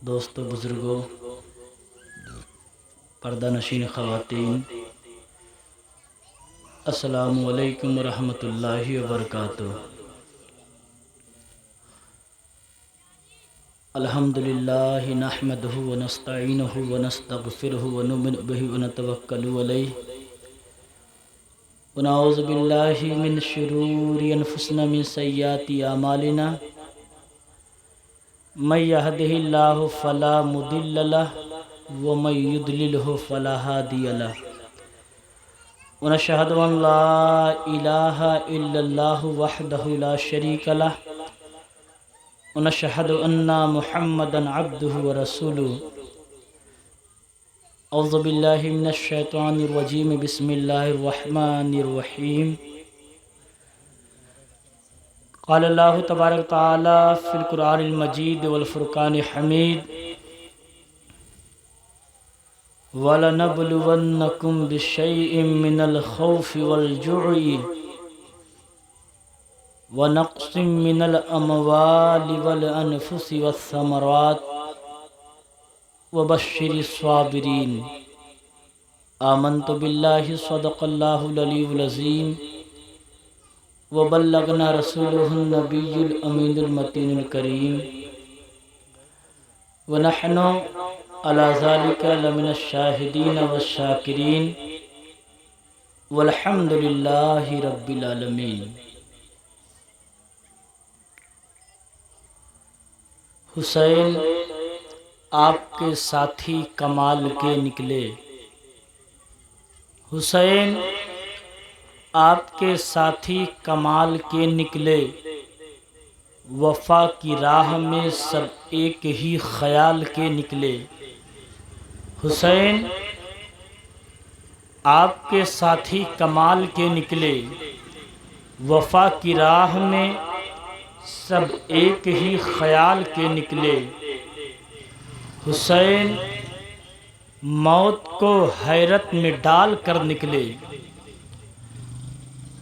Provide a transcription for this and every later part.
دوستو، بزرگوں، پردہ نشین خواتین، السلام علیکم ورحمۃ اللہ وبرکاتہ۔ الحمدللہ نحمدہ ونستعینہ ونستغفرہ ونؤمن بہ ونتوکل علیہ ونعوذ باللہ من شرور انفسنا من سیئات اعمالنا من یہدہ اللہ فلا مضل لہ ومن یضللہ فلا ہادی لہ ونشہد ان لا الہ الا اللہ وحدہ لا شریک لہ ونشہد ان محمدا عبدہ ورسولہ۔ اعوذ باللہ من الشیطان الرجیم، بسم اللہ الرحمن الرحیم۔ قال اللہ تبارک تعالی فی القرآن المجید والفرقان الحمید: وَلَنَبْلُوَنَّكُمْ بِشَيْءٍ مِّنَ الْخَوْفِ وَالْجُوعِ وَنَقْصٍ مِّنَ الْأَمْوَالِ وَالْأَنفُسِ وَالثَّمَرَاتِ وَبَشِّرِ الصَّابِرِينَ۔ آمنت باللہ صدق اللہ العلی العظیم وبلغنا رسولہ النبی الامین المتین الکریم ونحن علی ذلک لمن الشاہدین والشاکرین والحمد للہ رب العالمین۔ حسین آپ کے ساتھی کمال کے نکلے، حسین آپ کے ساتھی کمال کے نکلے، وفا کی راہ میں سب ایک ہی خیال کے نکلے۔ حسین آپ کے ساتھی کمال کے نکلے، وفا کی راہ میں سب ایک ہی خیال کے نکلے۔ حسین موت کو حیرت میں ڈال کر نکلے،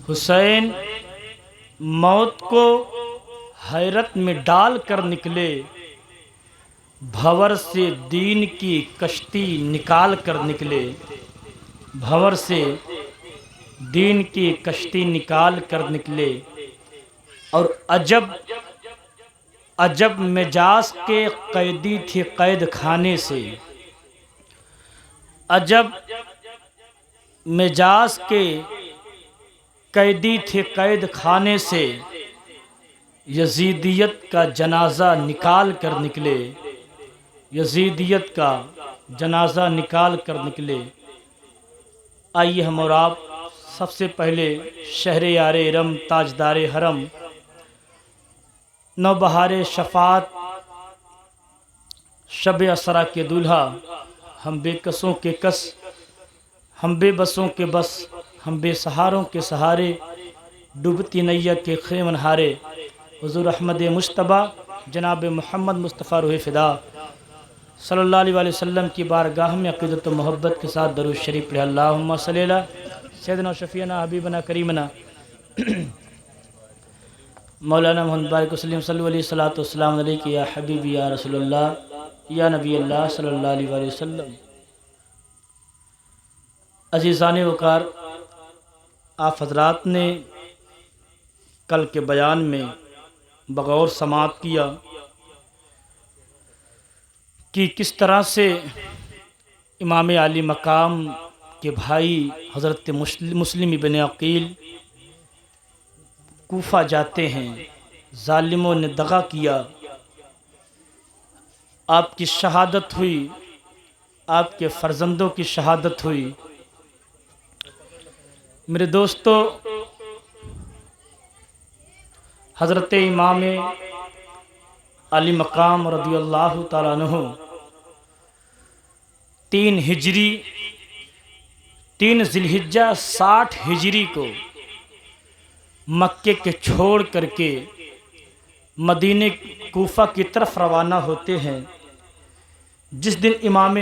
حسین موت کو حیرت میں ڈال کر نکلے، بھنور سے دین کی کشتی نکال کر نکلے، بھنور سے دین کی کشتی نکال کر نکلے۔ اور عجب مجاز کے قیدی تھے قید خانے سے، عجب مجاز کے قیدی تھے قید خانے سے، یزیدیت کا جنازہ نکال کر نکلے، یزیدیت کا جنازہ نکال کر نکلے۔ آئیے ہم اور آپ سب سے پہلے شہر یار ارم، تاجدار حرم، نوبہار شفاعت، شب اسرا کے دولہا، ہم بے کسوں کے کس، ہم بے بسوں کے بس، ہم بے سہاروں کے سہارے، ڈوبتی نیا کے خیمن ہارے، حضور احمد مجتبیٰ جناب محمد مصطفیٰ روح فدا صلی اللہ علیہ وآلہ وسلم کی بارگاہ میں عقیدت و محبت کے ساتھ درود شریف پڑھیں۔ اللہم صلی علی سیدنا شفیعنا حبیبنا کریمنا مولانا محمد بارک وسلم صلی اللہ علیہ الصلوۃ والسلام علیک یا حبیبی یا رسول اللہ یا نبی اللہ صلی اللہ علیہ وآلہ وسلم۔ عزیزان وقار، آپ حضرات نے کل کے بیان میں بغور سماعت کیا کہ کس طرح سے امام علی مقام کے بھائی حضرت مسلم ابن عقیل کوفہ جاتے ہیں، ظالموں نے دغا کیا، آپ کی شہادت ہوئی، آپ کے فرزندوں کی شہادت ہوئی۔ میرے دوستو، حضرت امام علی مقام رضی اللہ تعالیٰ عنہ 3 ذی الحجہ 60 ہجری کو مکے کے چھوڑ کر کے مدینہ کوفہ کی طرف روانہ ہوتے ہیں۔ جس دن امام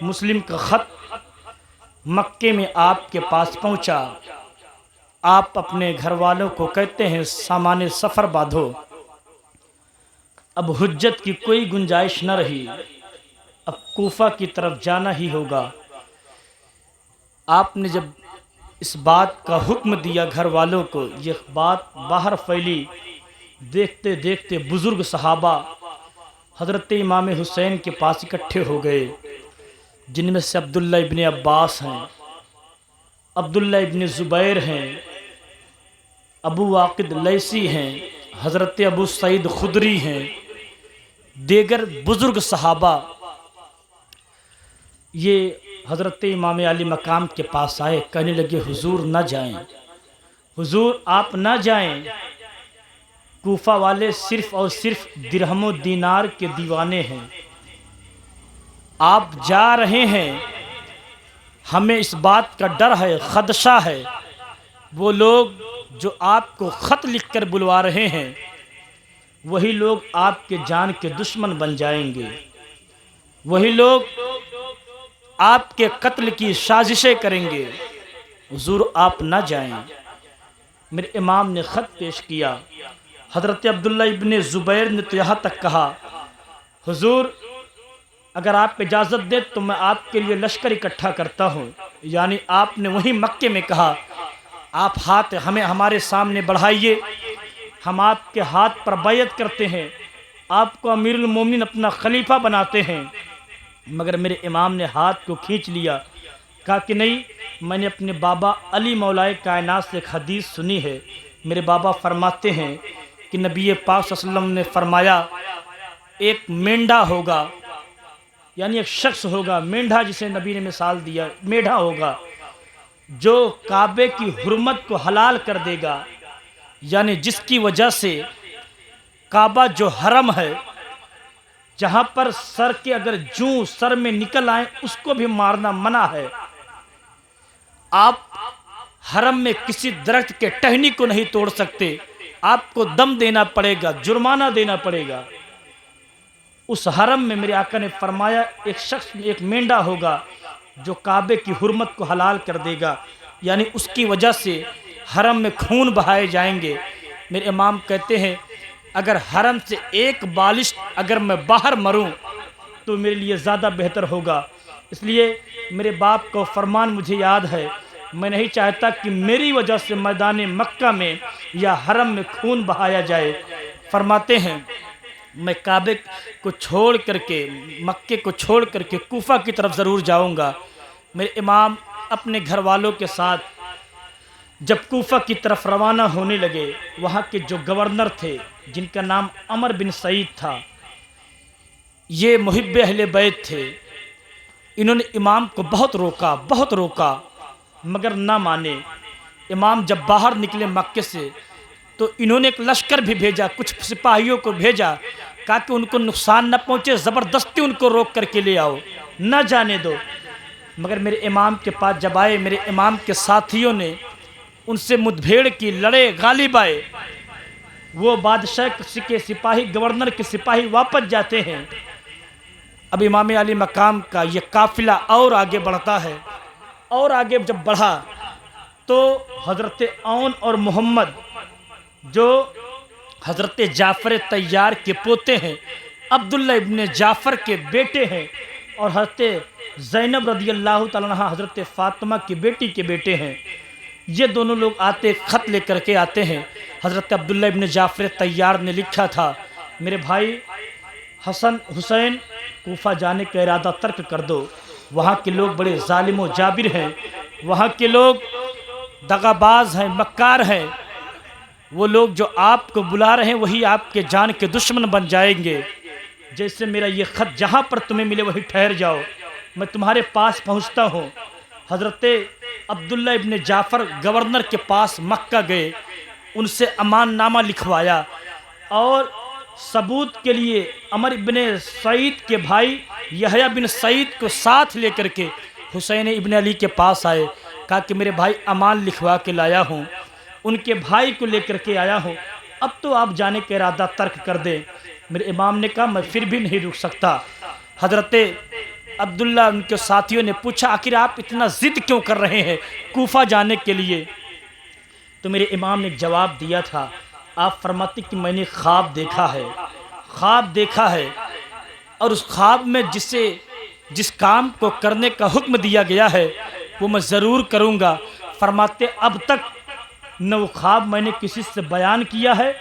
مسلم کا خط مکے میں آپ کے پاس پہنچا، آپ اپنے گھر والوں کو کہتے ہیں سامان سفر باندھو۔ اب حجت کی کوئی گنجائش نہ رہی، اب کوفہ کی طرف جانا ہی ہوگا۔ آپ نے جب اس بات کا حکم دیا گھر والوں کو، یہ بات باہر پھیلی، دیکھتے دیکھتے بزرگ صحابہ حضرت امام حسین کے پاس اکٹھے ہو گئے، جن میں سے عبداللہ ابن عباس ہیں، عبداللہ ابن زبیر ہیں، ابو واقد لیثی ہیں، حضرت ابو سعید خدری ہیں، دیگر بزرگ صحابہ یہ حضرت امام علی مقام کے پاس آئے، کہنے لگے حضور نہ جائیں، حضور آپ نہ جائیں، کوفہ والے صرف اور صرف درہم و دینار کے دیوانے ہیں، آپ جا رہے ہیں، ہمیں اس بات کا ڈر ہے، خدشہ ہے، وہ لوگ جو آپ کو خط لکھ کر بلوا رہے ہیں وہی لوگ آپ کے جان کے دشمن بن جائیں گے، وہی لوگ آپ کے قتل کی سازشیں کریں گے، حضور آپ نہ جائیں۔ میرے امام نے خط پیش کیا، حضرت عبداللہ ابن زبیر نے تو یہاں تک کہا حضور اگر آپ اجازت دیں تو میں آپ کے لیے لشکر اکٹھا کرتا ہوں، یعنی آپ نے وہیں مکے میں کہا آپ ہاتھ ہمیں ہمارے سامنے بڑھائیے، ہم آپ کے ہاتھ پر بیعت کرتے ہیں، آپ کو امیر المومنین اپنا خلیفہ بناتے ہیں، مگر میرے امام نے ہاتھ کو کھینچ لیا، کہا کہ نہیں، میں نے اپنے بابا علی مولائے کائنات سے ایک حدیث سنی ہے، میرے بابا فرماتے ہیں کہ نبی پاک صلی اللہ علیہ وسلم نے فرمایا ایک مینڈا ہوگا، یعنی ایک شخص ہوگا، مینڈھا جسے نبی نے مثال دیا، میڈھا ہوگا جو کعبے کی حرمت کو حلال کر دے گا، یعنی جس کی وجہ سے کعبہ جو حرم ہے، جہاں پر سر کے اگر جوں سر میں نکل آئیں اس کو بھی مارنا منع ہے، آپ حرم میں کسی درخت کے ٹہنی کو نہیں توڑ سکتے، آپ کو دم دینا پڑے گا، جرمانہ دینا پڑے گا۔ اس حرم میں میرے آقا نے فرمایا ایک شخص ایک مینڈا ہوگا جو کعبے کی حرمت کو حلال کر دے گا، یعنی اس کی وجہ سے حرم میں خون بہائے جائیں گے۔ میرے امام کہتے ہیں اگر حرم سے ایک بالش اگر میں باہر مروں تو میرے لیے زیادہ بہتر ہوگا، اس لیے میرے باپ کو فرمان مجھے یاد ہے، میں نہیں چاہتا کہ میری وجہ سے میدان مکہ میں یا حرم میں خون بہایا جائے۔ فرماتے ہیں میں کعبے کو چھوڑ کر کے، مکے کو چھوڑ کر کے کوفہ کی طرف ضرور جاؤں گا۔ میرے امام اپنے گھر والوں کے ساتھ جب کوفہ کی طرف روانہ ہونے لگے، وہاں کے جو گورنر تھے جن کا نام عمر بن سعید تھا، یہ محب اہل بیت تھے، انہوں نے امام کو بہت روکا مگر نہ مانے۔ امام جب باہر نکلے مکے سے تو انہوں نے ایک لشکر بھی بھیجا، کچھ سپاہیوں کو بھیجا، کہا کہ ان کو نقصان نہ پہنچے، زبردستی ان کو روک کر کے لے آؤ، نہ جانے دو۔ مگر میرے امام کے پاس جب آئے، میرے امام کے ساتھیوں نے ان سے مدبھیڑ کی، لڑے، غالب آئے، وہ بادشاہ کے سپاہی، گورنر کے سپاہی واپس جاتے ہیں۔ اب امام علی مقام کا یہ قافلہ اور آگے بڑھتا ہے، اور آگے جب بڑھا تو حضرت عون اور محمد جو حضرت جعفر طیار کے پوتے ہیں، عبداللہ ابن جعفر کے بیٹے ہیں، اور حضرت زینب رضی اللہ تعالیٰ عنہ حضرت فاطمہ کی بیٹی کے بیٹے ہیں، یہ دونوں لوگ آتے خط لے کر کے آتے ہیں۔ حضرت عبداللہ ابن جعفر طیار نے لکھا تھا میرے بھائی حسن حسین کوفہ جانے کا ارادہ ترک کر دو، وہاں کے لوگ بڑے ظالم و جابر ہیں، وہاں کے لوگ دغا باز ہیں، مکار ہیں، وہ لوگ جو آپ کو بلا رہے ہیں وہی آپ کے جان کے دشمن بن جائیں گے، جیسے میرا یہ خط جہاں پر تمہیں ملے وہی ٹھہر جاؤ، میں تمہارے پاس پہنچتا ہوں۔ حضرت عبداللہ ابن جعفر گورنر کے پاس مکہ گئے، ان سے امان نامہ لکھوایا، اور ثبوت کے لیے عمر ابن سعید کے بھائی یحییٰ بن سعید کو ساتھ لے کر کے حسین ابن علی کے پاس آئے، کہا کہ میرے بھائی امان لکھوا کے لایا ہوں، ان کے بھائی کو لے کر کے آیا ہوں، اب تو آپ جانے کا ارادہ ترک کر دیں۔ میرے امام نے کہا میں پھر بھی نہیں رک سکتا۔ حضرت عبداللہ ان کے ساتھیوں نے پوچھا آخر آپ اتنا ضد کیوں کر رہے ہیں کوفہ جانے کے لیے؟ تو میرے امام نے ایک جواب دیا تھا، آپ فرماتے کہ میں نے خواب دیکھا ہے، اور اس خواب میں جسے جس کام کو کرنے کا حکم دیا گیا ہے وہ میں ضرور کروں گا۔ فرماتے اب تک نہ وہ خواب میں نے کسی سے بیان کیا ہے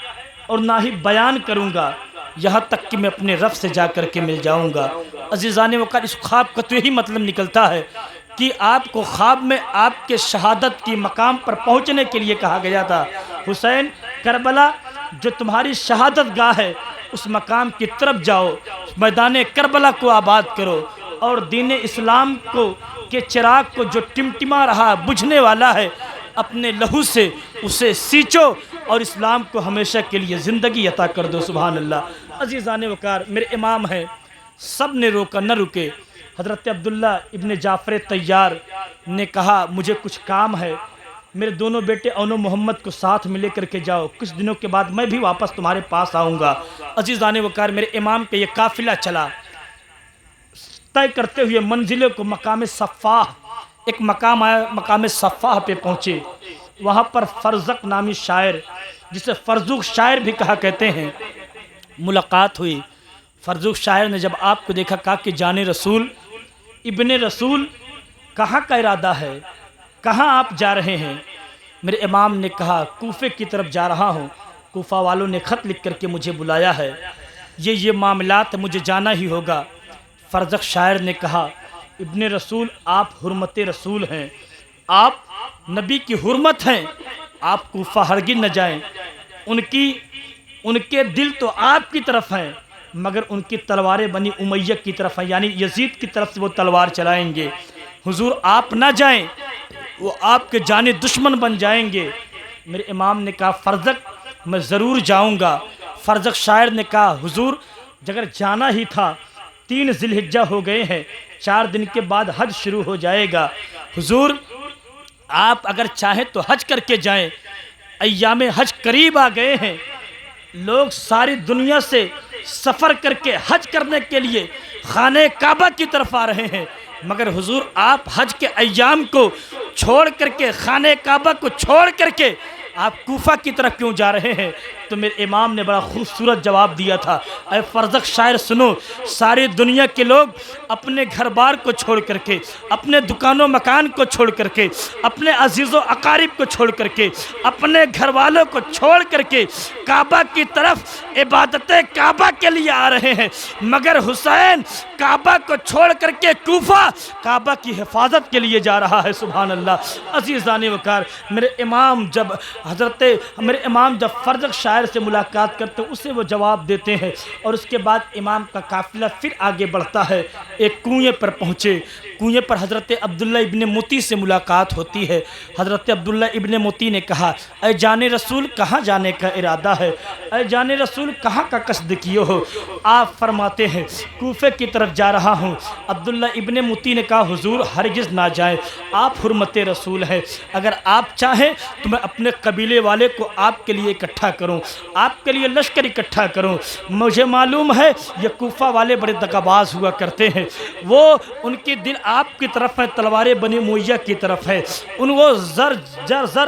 اور نہ ہی بیان کروں گا، یہاں تک کہ میں اپنے رب سے جا کر کے مل جاؤں گا۔ عزیزان وقار، اس خواب کا تو یہی مطلب نکلتا ہے کہ آپ کو خواب میں آپ کے شہادت کی مقام پر پہنچنے کے لیے کہا گیا تھا، حسین کربلا جو تمہاری شہادت گاہ ہے اس مقام کی طرف جاؤ، میدان کربلا کو آباد کرو اور دین اسلام کو کے چراغ کو جو ٹمٹما رہا بجھنے والا ہے اپنے لہو سے اسے سینچو اور اسلام کو ہمیشہ کے لیے زندگی عطا کر دو۔ سبحان اللہ۔ عزیزان وقار، میرے امام ہیں، سب نے روکا نہ رکے۔ حضرت عبداللہ ابن جعفر طیار نے کہا مجھے کچھ کام ہے، میرے دونوں بیٹے اون و محمد کو ساتھ میں لے کر کے جاؤ، کچھ دنوں کے بعد میں بھی واپس تمہارے پاس آؤں گا۔ عزیزان وقار، میرے امام کے یہ قافلہ چلا، طے کرتے ہوئے منزلوں کو مقام صفاح، ایک مقام آیا، مقام صفاح پہ پہنچے۔ وہاں پر فرزق نامی شاعر، جسے فرزوق شاعر بھی کہا کہتے ہیں، ملاقات ہوئی۔ فرزوق شاعر نے جب آپ کو دیکھا کہا کہ جان رسول، ابن رسول کہاں کا ارادہ ہے، کہاں آپ جا رہے ہیں؟ میرے امام نے کہا کوفے کی طرف جا رہا ہوں، کوفہ والوں نے خط لکھ کر کے مجھے بلایا ہے، یہ معاملات مجھے جانا ہی ہوگا۔ فرزق شاعر نے کہا ابن رسول آپ حرمت رسول ہیں، آپ نبی کی حرمت ہیں، آپ کوفہ ہرگز نہ جائیں، ان کے دل تو آپ کی طرف ہیں مگر ان کی تلواریں بنی امیہ کی طرف ہیں، یعنی یزید کی طرف سے وہ تلوار چلائیں گے، حضور آپ نہ جائیں، وہ آپ کے جانی دشمن بن جائیں گے۔ میرے امام نے کہا فرزق میں ضرور جاؤں گا۔ فرزق شاعر نے کہا حضور اگر جانا ہی تھا 3 ذی الحجہ ہو گئے ہیں، 4 دن کے بعد حج شروع ہو جائے گا، حضور آپ اگر چاہیں تو حج کر کے جائیں، ایام حج قریب آ گئے ہیں، لوگ ساری دنیا سے سفر کر کے حج کرنے کے لیے خانہ کعبہ کی طرف آ رہے ہیں، مگر حضور آپ حج کے ایام کو چھوڑ کر کے، خانہ کعبہ کو چھوڑ کر کے آپ کوفہ کی طرف کیوں جا رہے ہیں؟ تو میرے امام نے بڑا خوبصورت جواب دیا تھا، اے فرزق شاعر سنو، ساری دنیا کے لوگ اپنے گھر بار کو چھوڑ کر کے، اپنے دکان و مکان کو چھوڑ کر کے، اپنے عزیز و اقارب کو چھوڑ کر کے، اپنے گھر والوں کو چھوڑ کر کے کعبہ کی طرف عبادت کعبہ کے لیے آ رہے ہیں، مگر حسین کعبہ کو چھوڑ کر کے کوفہ کعبہ کی حفاظت کے لیے جا رہا ہے۔ سبحان اللہ۔ عزیزان وقار، میرے امام جب فرزق شاعر سے ملاقات کرتے ہیں اسے وہ جواب دیتے ہیں، اور اس کے بعد امام کا قافلہ پھر آگے بڑھتا ہے، ایک کنویں پر پہنچے، کنویں پر حضرت عبداللہ ابن مطی سے ملاقات ہوتی ہے۔ حضرت عبداللہ ابن مطی نے کہا اے جان رسول کہاں جانے کا ارادہ ہے، اے جان رسول کہاں کا قصد کیے ہو؟ آپ فرماتے ہیں کوفے کی طرف جا رہا ہوں۔ عبداللہ ابن مطی نے کہا حضور ہرگز نہ جائیں، آپ حرمت رسول ہیں، اگر آپ چاہیں تو میں اپنے قبیلے والے کو آپ کے لیے اکٹھا کروں، آپ کے لیے لشکر اکٹھا کروں، مجھے معلوم ہے یہ کوفہ والے بڑے دغاباز ہوا کرتے ہیں، وہ ان کی دل آپ کی طرف ہے، تلواریں بنی امیہ کی طرف ہے، وہ زر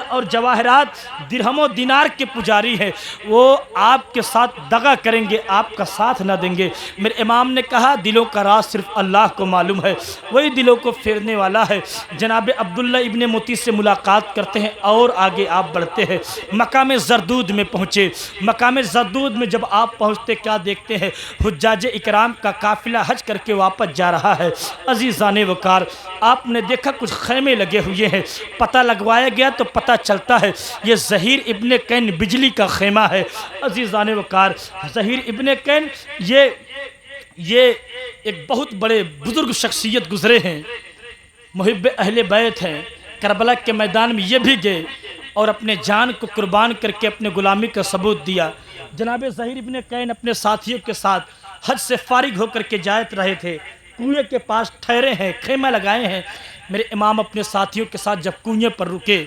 اور جواہرات درہم و دینار کے پجاری ہیں، وہ آپ کے ساتھ دغا کریں گے، آپ کا ساتھ نہ دیں گے۔ میرے امام نے کہا دلوں کا راز صرف اللہ کو معلوم ہے، وہی دلوں کو پھیرنے والا ہے۔ جناب عبداللہ ابن مطی سے ملاقات کرتے ہیں اور آگے آپ بڑھتے ہیں، مقام زردود میں پہنچے۔ مقام زردود میں جب آپ پہنچتے کیا دیکھتے ہیں؟ حجاج اکرام کا قافلہ حج کر کے واپس جا رہا ہے۔ عزیزان وقار، آپ نے دیکھا کچھ خیمے لگے ہوئے ہیں، پتہ لگوایا گیا تو پتہ چلتا ہے یہ ظہیر ابن کین بجلی کا خیمہ ہے۔ عزیزان وقار، ظہیر ابن کین یہ ایک بہت بڑے بزرگ شخصیت گزرے ہیں، محب اہل بیت ہیں، کربلا کے میدان میں یہ بھی گئے اور اپنے جان کو قربان کر کے اپنے غلامی کا ثبوت دیا۔ جناب ظہیر ابن کین اپنے ساتھیوں کے ساتھ حج سے فارغ ہو کر کے جاتے رہے تھے، کنویں کے پاس ٹھہرے ہیں، خیمہ لگائے ہیں۔ میرے امام اپنے ساتھیوں کے ساتھ جب کنویں پر رکے،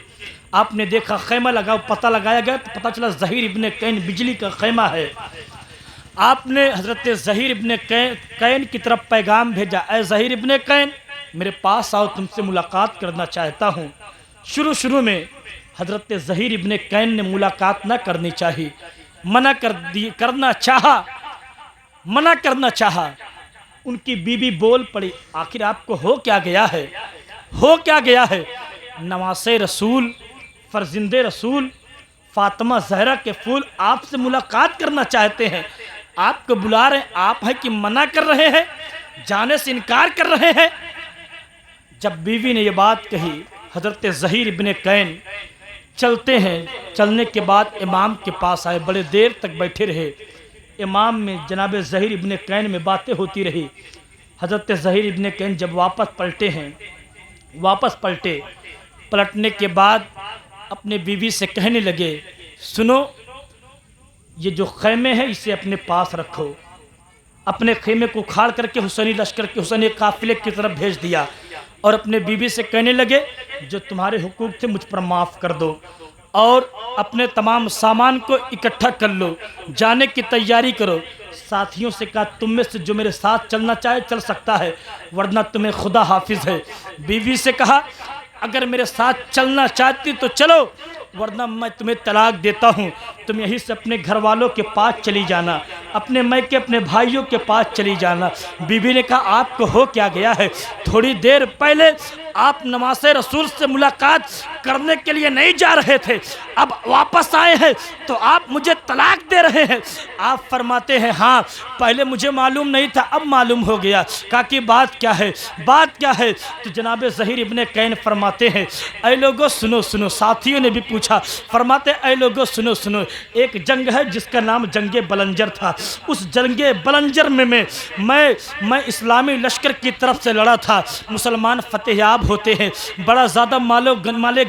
آپ نے دیکھا خیمہ لگا، پتہ لگایا گیا تو پتہ چلا ظہیر ابن کین بجلی کا خیمہ ہے۔ آپ نے حضرت ظہیر ابن کین کی طرف پیغام بھیجا، اے ظہیر ابن کین میرے پاس آؤ، تم سے ملاقات کرنا چاہتا ہوں۔ شروع میں حضرت ظہیر ابن کین نے ملاقات نہ کرنی چاہی، منع کرنا چاہا، ان کی بیوی بول پڑی، آخر آپ کو ہو کیا گیا ہے، ہو کیا گیا ہے؟ نواسے رسول، فرزند رسول فاطمہ زہرا کے پھول آپ سے ملاقات کرنا چاہتے ہیں، آپ کو بلا رہے ہیں، آپ ہیں کہ منع کر رہے ہیں، جانے سے انکار کر رہے ہیں؟ جب بیوی نے یہ بات کہی، حضرت زہیر ابن کین چلتے ہیں، چلنے کے بعد امام کے پاس آئے، بڑے دیر تک بیٹھے رہے، امام میں جناب زہیر ابن کین میں باتیں ہوتی رہی۔ حضرت زہیر ابن کین جب واپس پلٹے ہیں، واپس پلٹنے کے بعد اپنے بیوی سے کہنے لگے، سنو، یہ جو خیمے ہیں اسے اپنے پاس رکھو۔ اپنے خیمے کو کھاڑ کر کے حسینی لشکر کے حسینی قافلے کی طرف بھیج دیا، اور اپنے بیوی سے کہنے لگے، جو تمہارے حقوق تھے مجھ پر معاف کر دو، اور اپنے تمام سامان کو اکٹھا کر لو، جانے کی تیاری کرو۔ ساتھیوں سے کہا، تم میں سے جو میرے ساتھ چلنا چاہے چل سکتا ہے، ورنہ تمہیں خدا حافظ ہے۔ بیوی سے کہا، اگر میرے ساتھ چلنا چاہتی تو چلو، ورنہ میں تمہیں طلاق دیتا ہوں، تم یہیں سے اپنے گھر والوں کے پاس چلی جانا، اپنے میکے اپنے بھائیوں کے پاس چلی جانا۔ بیوی نے کہا، آپ کو ہو کیا گیا ہے؟ تھوڑی دیر پہلے آپ نماز رسول سے ملاقات کرنے کے لیے نہیں جا رہے تھے، اب واپس آئے ہیں تو آپ مجھے طلاق دے رہے ہیں۔ آپ فرماتے ہیں، ہاں پہلے مجھے معلوم نہیں تھا، اب معلوم ہو گیا۔ کہا کہ بات کیا ہے، بات کیا ہے؟ تو جناب زہیر ابن کین فرماتے ہیں، اے لوگو سنو سنو۔ ساتھیوں نے بھی پوچھا، فرماتے اے لوگو سنو سنو، ایک جنگ ہے جس کا نام جنگ بلنجر تھا، اس جنگ بلنجر میں اسلامی لشکر کی طرف سے لڑا تھا، مسلمان فتح یاب ہوتے ہیں، بڑا زیادہ مال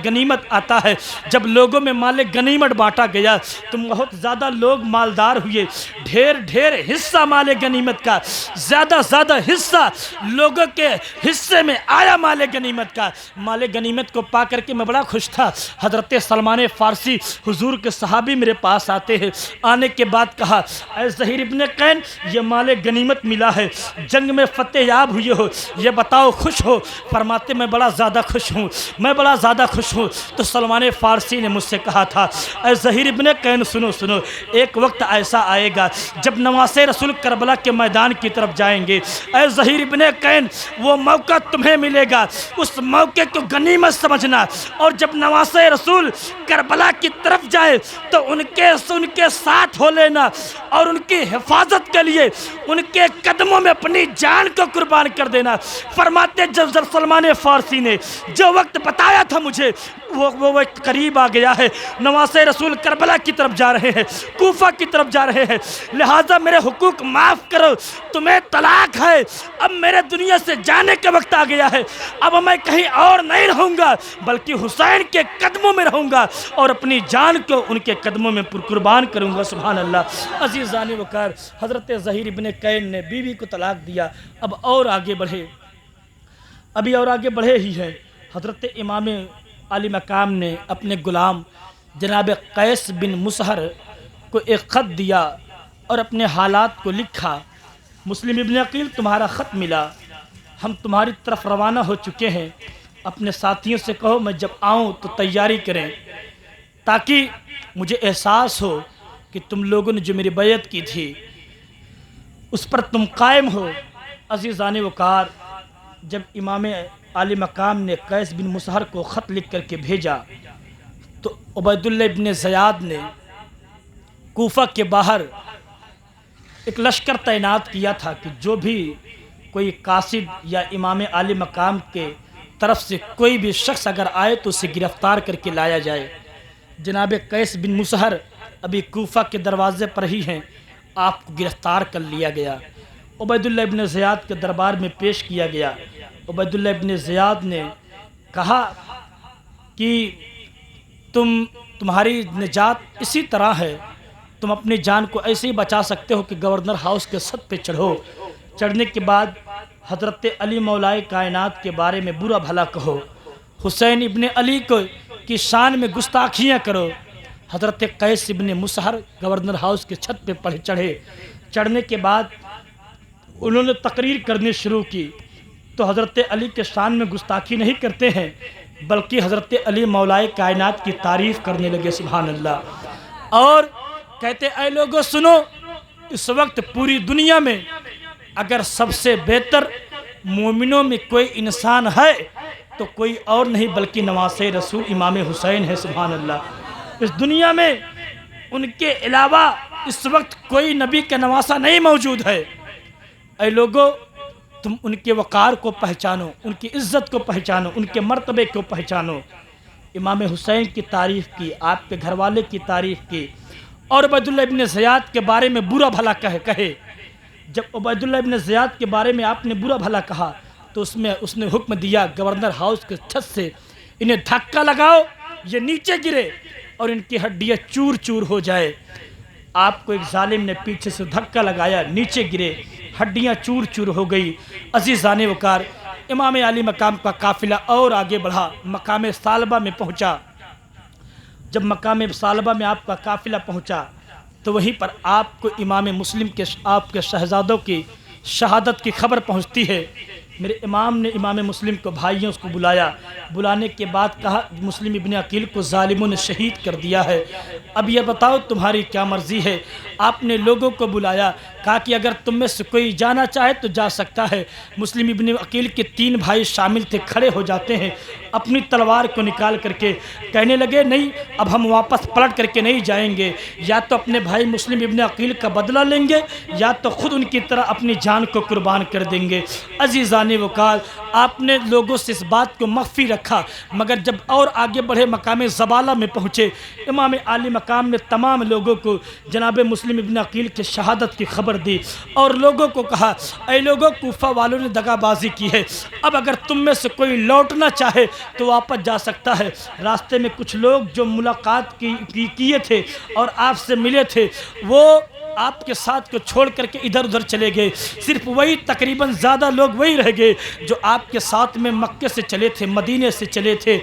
غنیمت آتا ہے۔ جب لوگوں میں مال غنیمت بانٹا گیا تو بہت زیادہ لوگ مالدار ہوئے، ڈھیر حصہ مال غنیمت کا، زیادہ حصہ لوگوں کے حصے میں آیا مال غنیمت کا۔ مال غنیمت کو پا کر کے میں بڑا خوش تھا۔ حضرت سلمان فارسی حضور کے صحابی میرے پاس آتے ہیں، آنے کے بعد کہا، اے زہیر ابن قین، یہ مال غنیمت ملا ہے، جنگ میں فتح یاب ہوئے ہو، یہ بتاؤ خوش ہو؟ فرماتے میں بڑا زیادہ خوش ہوں، میں بڑا زیادہ خوش ہوں۔ تو سلمان فارسی نے مجھ سے کہا تھا، اے زہیر ابن قین سنو سنو، ایک وقت ایسا آئے گا جب نواسے رسول کربلا کے میدان کی طرف جائیں گے، اے زہیر ابن قین وہ موقع تمہیں ملے گا، اس موقع کو غنیمت سمجھنا، اور جب نواسے رسول کربلا کی طرف جائے تو ان کے ساتھ ہو لینا، اور ان کی حفاظت کے لیے ان کے قدموں میں اپنی جان کو قربان کر دینا۔ فرماتے جب سلمان فارسی نے جو وقت بتایا تھا مجھے، وہ وقت قریب آ گیا ہے، نواسے رسول کربلا کی طرف جا رہے ہیں، کوفہ کی طرف جا رہے ہیں، لہٰذا میرے حقوق معاف کرو، تمہیں طلاق ہے، اب میرے دنیا سے جانے کا وقت آ گیا ہے، اب میں کہیں اور نہیں رہوں گا بلکہ حسین کے قدموں میں رہوں گا، اور اپنی جان کو ان کے قدموں میں قربان کروں گا۔ سبحان اللہ۔ عزیزان وقار، حضرت زہیر ابن کین نے بیوی کو طلاق دیا۔ اب اور آگے بڑھے، ابھی اور آگے بڑھے ہی ہیں، حضرت امام عالی مقام نے اپنے غلام جناب قیس بن مسہر کو ایک خط دیا اور اپنے حالات کو لکھا، مسلم ابن عقیل تمہارا خط ملا، ہم تمہاری طرف روانہ ہو چکے ہیں، اپنے ساتھیوں سے کہو میں جب آؤں تو تیاری کریں، تاکہ مجھے احساس ہو کہ تم لوگوں نے جو میری بیعت کی تھی اس پر تم قائم ہو۔ عزیزان وقار، جب امام عالی مقام نے قیس بن مسہر کو خط لکھ کر کے بھیجا تو عبید اللہ ابن زیاد نے کوفہ کے باہر ایک لشکر تعینات کیا تھا کہ جو بھی کوئی قاصد یا امام عالی مقام کے طرف سے کوئی بھی شخص اگر آئے تو اسے گرفتار کر کے لایا جائے۔ جناب قیس بن مسہر ابھی کوفہ کے دروازے پر ہی ہیں، آپ کو گرفتار کر لیا گیا، عبید اللہ ابن زیاد کے دربار میں پیش کیا گیا۔ عبید اللہ ابن زیاد نے کہا کہ تمہاری نجات اسی طرح ہے، تم اپنی جان کو ایسے ہی بچا سکتے ہو کہ گورنر ہاؤس کے چھت پہ چڑھو، چڑھنے کے بعد حضرت علی مولائے کائنات کے بارے میں برا بھلا کہو، حسین ابن علی کی شان میں گستاخیاں کرو۔ حضرت قیس ابن مسہر گورنر ہاؤس کے چھت پہ چڑھے، چڑھنے کے بعد انہوں نے تقریر کرنی شروع کی تو حضرت علی کے شان میں گستاخی نہیں کرتے ہیں بلکہ حضرت علی مولائے کائنات کی تعریف کرنے لگے۔ سبحان اللہ۔ اور کہتے اے لوگو سنو، اس وقت پوری دنیا میں اگر سب سے بہتر مومنوں میں کوئی انسان ہے تو کوئی اور نہیں بلکہ نواسۂ رسول امام حسین ہے۔ سبحان اللہ۔ اس دنیا میں ان کے علاوہ اس وقت کوئی نبی کا نواسہ نہیں موجود ہے۔ اے لوگو، تم ان کے وقار کو پہچانو، ان کی عزت کو پہچانو، ان کے مرتبے کو پہچانو۔ امام حسین کی تعریف کی، آپ کے گھر والے کی تعریف کی، اور عبید اللہ ابن زیاد کے بارے میں برا بھلا کہے۔ جب عبید اللہ ابن زیاد کے بارے میں آپ نے برا بھلا کہا تو اس نے حکم دیا گورنر ہاؤس کے چھت سے، انہیں دھکا لگاؤ، یہ نیچے گرے اور ان کی ہڈیاں چور چور ہو جائے۔ آپ کو ایک ظالم نے پیچھے سے دھکا لگایا، نیچے گرے، ہڈیاں چور چور ہو گئی۔ عزیزان وقار، امام علی مقام کا قافلہ اور آگے بڑھا، مقام ثالبہ میں پہنچا۔ جب مقام ثالبہ میں آپ کا قافلہ پہنچا تو وہیں پر آپ کو امام مسلم کے آپ کے شہزادوں کی شہادت کی خبر پہنچتی ہے۔ میرے امام نے امام مسلم کو بھائیوں کو بلایا، بلانے کے بعد کہا مسلم ابن عقیل کو ظالموں نے شہید کر دیا ہے، اب یہ بتاؤ تمہاری کیا مرضی ہے۔ آپ نے لوگوں کو بلایا، کہا کہ اگر تم میں سے کوئی جانا چاہے تو جا سکتا ہے۔ مسلم ابن عقیل کے 3 بھائی شامل تھے، کھڑے ہو جاتے ہیں اپنی تلوار کو نکال کر کے، کہنے لگے نہیں، اب ہم واپس پلٹ کر کے نہیں جائیں گے، یا تو اپنے بھائی مسلم ابن عقیل کا بدلہ لیں گے یا تو خود ان کی طرح اپنی جان کو قربان کر دیں گے۔ عزیزان وقار، آپ نے لوگوں سے اس بات کو مخفی رکھا، مگر جب اور آگے بڑھے مقام زبالہ میں پہنچے، امام عالی مقام نے تمام لوگوں کو جناب مسلم ابن عقیل کی شہادت کی خبر دی اور لوگوں کو کہا اے لوگوں، کوفہ والوں نے دغا بازی کی ہے، اب اگر تم میں سے کوئی لوٹنا چاہے تو واپس جا سکتا ہے۔ راستے میں کچھ لوگ جو ملاقات کیے تھے اور آپ سے ملے تھے، وہ آپ کے ساتھ کو چھوڑ کر کے ادھر ادھر چلے گئے، صرف وہی تقریباً زیادہ لوگ وہی رہ گئے جو آپ کے ساتھ میں مکے سے چلے تھے، مدینے سے چلے تھے۔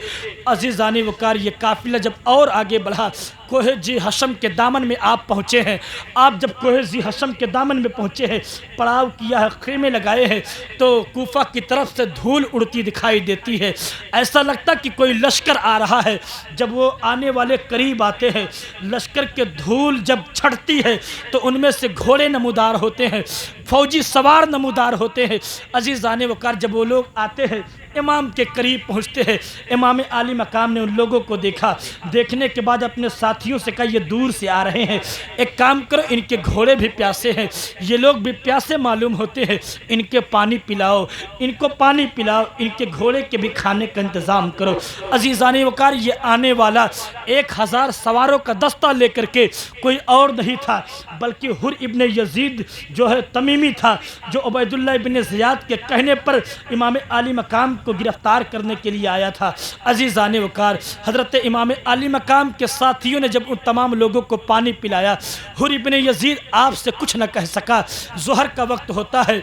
عزیزان وقار، یہ قافلہ جب اور آگے بڑھا، کوہ جی حشم کے دامن میں آپ پہنچے ہیں۔ آپ جب کوہ جی حشم کے دامن میں پہنچے ہیں، پڑاؤ کیا ہے، خیمے لگائے ہیں، تو کوفہ کی طرف سے دھول اڑتی دکھائی دیتی ہے، ایسا لگتا کہ کوئی لشکر آ رہا ہے۔ جب وہ آنے والے قریب آتے ہیں، لشکر کے دھول جب چھٹتی ہے تو ان میں سے گھوڑے نمودار ہوتے ہیں، فوجی سوار نمودار ہوتے ہیں۔ عزیزان وقار، جب وہ لوگ آتے ہیں، امام کے قریب پہنچتے ہیں، امام عالی مقام نے ان لوگوں کو دیکھا، دیکھنے کے بعد اپنے ساتھیوں سے کہا یہ دور سے آ رہے ہیں، ایک کام کرو، ان کے گھوڑے بھی پیاسے ہیں، یہ لوگ بھی پیاسے معلوم ہوتے ہیں، ان کے پانی پلاؤ، ان کو پانی پلاؤ، ان کے گھوڑے کے بھی کھانے کا انتظام کرو۔ عزیزان وقار، یہ آنے والا 1000 سواروں کا دستہ لے کر کے کوئی اور نہیں تھا بلکہ حر ابن یزید جو ہے تمیمی تھا، جو عبید اللہ ابن زیاد کے کہنے پر امام عالی مقام کو گرفتار کرنے کے لیے آیا تھا۔ عزیزان وقار، حضرت امام عالی مقام کے ساتھیوں نے جب ان تمام لوگوں کو پانی پلایا، حر ابن یزید آپ سے کچھ نہ کہہ سکا۔ ظہر کا وقت ہوتا ہے،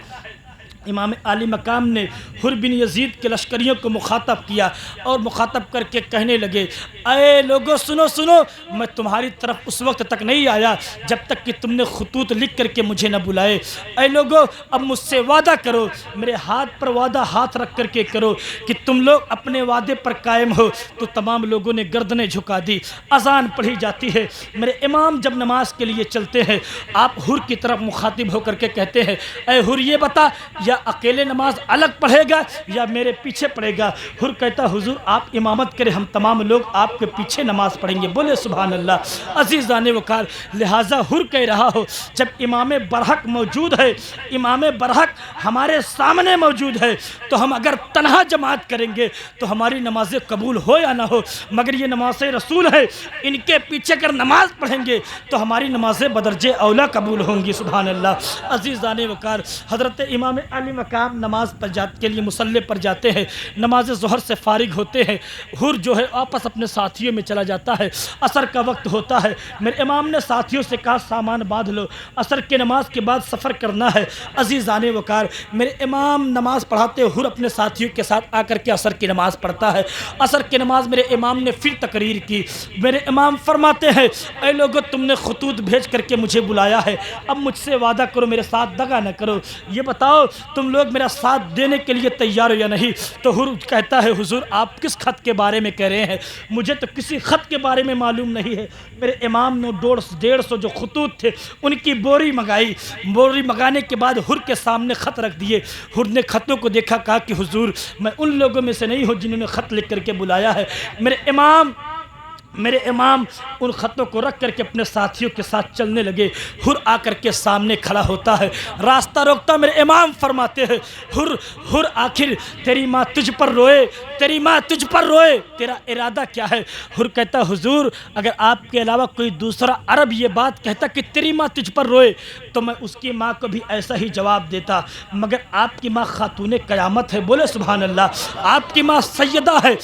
امام عالی مقام نے حر بن یزید کے لشکریوں کو مخاطب کیا اور مخاطب کر کے کہنے لگے اے لوگو سنو سنو، میں تمہاری طرف اس وقت تک نہیں آیا جب تک کہ تم نے خطوط لکھ کر کے مجھے نہ بلائے۔ اے لوگو، اب مجھ سے وعدہ کرو، میرے ہاتھ پر وعدہ ہاتھ رکھ کر کے کرو کہ تم لوگ اپنے وعدے پر قائم ہو۔ تو تمام لوگوں نے گردنیں جھکا دی۔ اذان پڑھی جاتی ہے، میرے امام جب نماز کے لیے چلتے ہیں، آپ حر کی طرف مخاطب ہو کر کے کہتے ہیں اے حر، یہ بتا یا اکیلے نماز الگ پڑھے گا یا میرے پیچھے پڑھے گا؟ حر کہتا حضور آپ امامت کریں، ہم تمام لوگ آپ کے پیچھے نماز پڑھیں گے۔ بولے سبحان اللہ۔ عزیزان وقار، لہٰذا حر کہہ رہا ہو جب امام برحق موجود ہے، امام برحق ہمارے سامنے موجود ہے، تو ہم اگر تنہا جماعت کریں گے تو ہماری نمازیں قبول ہو یا نہ ہو، مگر یہ نماز رسول ہے، ان کے پیچھے اگر نماز پڑھیں گے تو ہماری نمازیں بدرجہ اولا قبول ہوں گی۔ سبحان اللہ۔ عزیزان وقار، حضرت امام علی مقام نماز پر کے لیے مصلی پر جاتے ہیں، نماز ظہر سے فارغ ہوتے ہیں، حر جو ہے واپس اپنے ساتھیوں میں چلا جاتا ہے۔ عصر کا وقت ہوتا ہے، میرے امام نے ساتھیوں سے کہا سامان باندھ لو، عصر کی نماز کے بعد سفر کرنا ہے۔ عزیزان وقار، میرے امام نماز پڑھاتے، حر اپنے ساتھیوں کے ساتھ آ کر کے عصر کی نماز پڑھتا ہے۔ عصر کی نماز میرے امام نے پھر تقریر کی، میرے امام فرماتے ہیں اے لوگو، تم نے خطوط بھیج کر کے مجھے بلایا ہے، اب مجھ سے وعدہ کرو، میرے ساتھ دغا نہ کرو، یہ بتاؤ تم لوگ میرا ساتھ دینے کے لیے لیے تیار ہو یا نہیں؟ تو حر کہتا ہے حضور آپ کس خط کے بارے میں کہہ رہے ہیں؟ مجھے تو کسی خط کے بارے میں معلوم نہیں ہے۔ میرے امام نے 150 جو خطوط تھے ان کی بوری منگائی، بوری منگانے کے بعد حر کے سامنے خط رکھ دیے۔ حر نے خطوں کو دیکھا، کہا کہ حضور میں ان لوگوں میں سے نہیں ہوں جنہوں نے خط لکھ کر کے بلایا ہے۔ میرے امام ان خطوں کو رکھ کر کے اپنے ساتھیوں کے ساتھ چلنے لگے۔ حر آ کر کے سامنے کھڑا ہوتا ہے، راستہ روکتا۔ میرے امام فرماتے ہیں حر آخر تیری ماں تجھ پر روئے، تیری ماں تجھ پر روئے، تیرا ارادہ کیا ہے؟ حر کہتا حضور اگر آپ کے علاوہ کوئی دوسرا عرب یہ بات کہتا کہ تیری ماں تجھ پر روئے تو میں اس کی ماں کو بھی ایسا ہی جواب دیتا، مگر آپ کی ماں خاتون قیامت ہے۔ بولے سبحان اللہ۔ آپ کی ماں سیدہ ہے،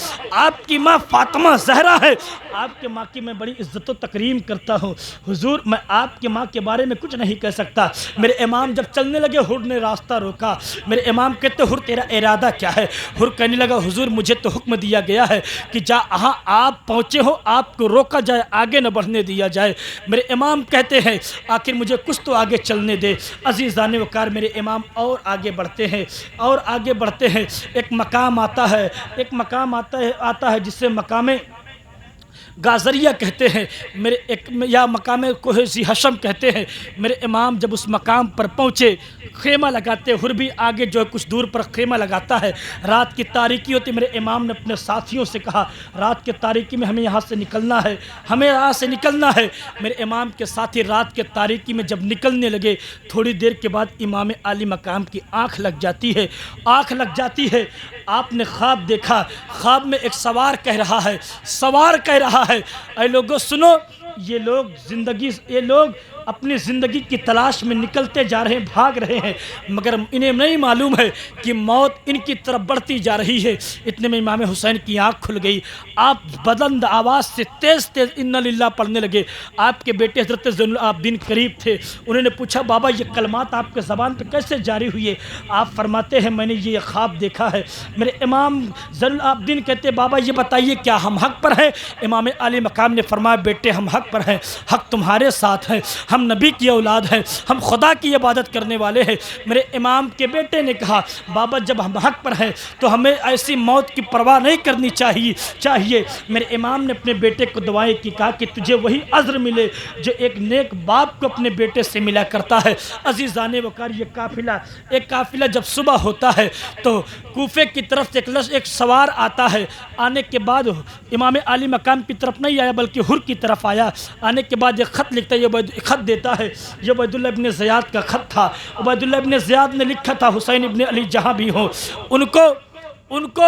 آپ کی ماں فاطمہ زہرا ہے، آپ کے ماں کی میں بڑی عزت و تکریم کرتا ہوں۔ حضور میں آپ کی ماں کے بارے میں کچھ نہیں کہہ سکتا۔ میرے امام جب چلنے لگے حر نے راستہ روکا۔ میرے امام کہتے حر تیرا ارادہ کیا ہے؟ حر کہنے لگا حضور مجھے تو حکم دیا گیا ہے کہ جہاں آپ پہنچے ہو آپ کو روکا جائے، آگے نہ بڑھنے دیا جائے۔ میرے امام کہتے ہیں آخر مجھے کچھ تو آگے چلنے دے۔ عزیزان وقار میرے امام اور آگے بڑھتے ہیں اور آگے بڑھتے ہیں۔ ایک مقام آتا ہے، ایک مقام آتا ہے جسے مقام گازریہ کہتے ہیں، یا مقام کوہ ذی حشم کہتے ہیں۔ میرے امام جب اس مقام پر پہنچے خیمہ لگاتے، حر بھی آگے جو ہے کچھ دور پر خیمہ لگاتا ہے۔ رات کی تاریکی ہوتی، میرے امام نے اپنے ساتھیوں سے کہا رات کی تاریکی میں ہمیں یہاں سے نکلنا ہے، ہمیں یہاں سے نکلنا ہے۔ میرے امام کے ساتھی رات کے تاریکی میں جب نکلنے لگے، تھوڑی دیر کے بعد امام عالی مقام کی آنکھ لگ جاتی ہے، آنکھ لگ جاتی ہے۔ آپ نے خواب دیکھا، خواب میں ایک سوار کہہ رہا ہے اے لوگوں سنو، یہ لوگ اپنی زندگی کی تلاش میں نکلتے جا رہے ہیں، بھاگ رہے ہیں، مگر انہیں نہیں معلوم ہے کہ موت ان کی طرف بڑھتی جا رہی ہے۔ اتنے میں امام حسین کی آنکھ کھل گئی، آپ بلند آواز سے تیز انا للہ پڑھنے لگے۔ آپ کے بیٹے حضرت زین العابدین قریب تھے، انہوں نے پوچھا بابا یہ کلمات آپ کے زبان پہ کیسے جاری ہوئے؟ آپ فرماتے ہیں میں نے یہ خواب دیکھا ہے۔ میرے امام زین العابدین کہتے بابا یہ بتائیے کیا ہم حق پر ہیں؟ امام عالی مقام نے فرمایا بیٹے ہم حق پر ہیں، حق تمہارے ساتھ ہے، ہم نبی کی اولاد ہیں، ہم خدا کی عبادت کرنے والے ہیں۔ میرے امام کے بیٹے نے کہا بابا جب ہم حق پر ہیں تو ہمیں ایسی موت کی پرواہ نہیں کرنی چاہیے۔ میرے امام نے اپنے بیٹے کو دعائیں کی، کہا کہ تجھے وہی عذر ملے جو ایک نیک باپ کو اپنے بیٹے سے ملا کرتا ہے۔ عزیزان وقار ایک قافلہ جب صبح ہوتا ہے تو کوفے کی طرف سے ایک سوار آتا ہے، آنے کے بعد امام عالی مقام کی طرف نہیں آیا بلکہ حر کی طرف آیا۔ آنے کے بعد ایک خط لکھتا ہے، یہ خط دیتا ہے، یہ عبید اللہ ابن زیاد کا خط تھا۔ عبید اللہ ابن زیاد نے لکھا تھا حسین ابن علی جہاں بھی ہوں ان کو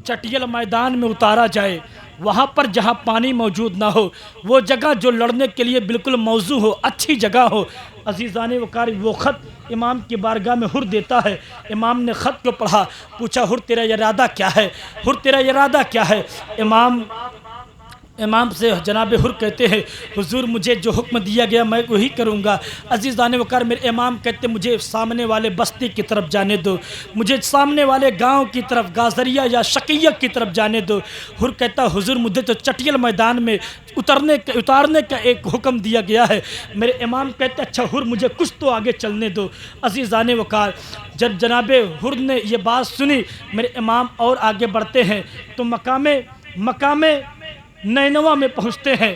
چٹیل میدان میں اتارا جائے، وہاں پر جہاں پانی موجود نہ ہو، وہ جگہ جو لڑنے کے لیے بالکل موزوں ہو، اچھی جگہ ہو۔ عزیزان وقار وہ خط امام کی بارگاہ میں حر دیتا ہے۔ امام نے خط کو پڑھا، پوچھا حر تیرا ارادہ کیا ہے؟ حر تیرا ارادہ کیا ہے؟ امام سے جناب حر کہتے ہیں حضور مجھے جو حکم دیا گیا میں وہی کروں گا۔ عزیزان وقار میرے امام کہتے مجھے سامنے والے بستی کی طرف جانے دو، مجھے سامنے والے گاؤں کی طرف گازریہ یا شقیہ کی طرف جانے دو۔ حر کہتا حضور مجھے تو چٹیل میدان میں اتارنے کا ایک حکم دیا گیا ہے۔ میرے امام کہتے اچھا حر مجھے کچھ تو آگے چلنے دو۔ عزیزان وقار جب جناب حر نے یہ بات سنی، میرے امام اور آگے بڑھتے ہیں تو مقام نینوا میں پہنچتے ہیں۔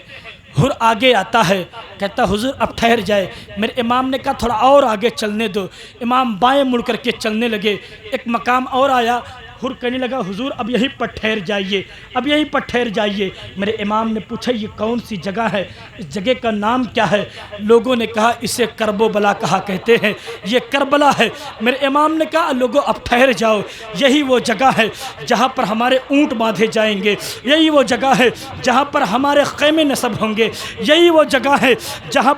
حر آگے آتا ہے، کہتا حضور اب ٹھہر جائے۔ میرے امام نے کہا تھوڑا اور آگے چلنے دو۔ امام بائیں مڑ کر کے چلنے لگے، ایک مقام اور آیا، حر کہنے لگا حضور اب یہیں پر ٹھہر جائیے، اب یہیں پر ٹھہر جائیے۔ میرے امام نے پوچھا یہ کون سی جگہ ہے، اس جگہ کا نام کیا ہے؟ لوگوں نے کہا اسے کرب و بلا کہا کہتے ہیں، یہ کربلا ہے۔ میرے امام نے کہا لوگوں اب ٹھہر جاؤ، یہی وہ جگہ ہے جہاں پر ہمارے اونٹ باندھے جائیں گے، یہی وہ جگہ ہے جہاں پر ہمارے خیمے نصب ہوں گے، یہی وہ جگہ ہے جہاں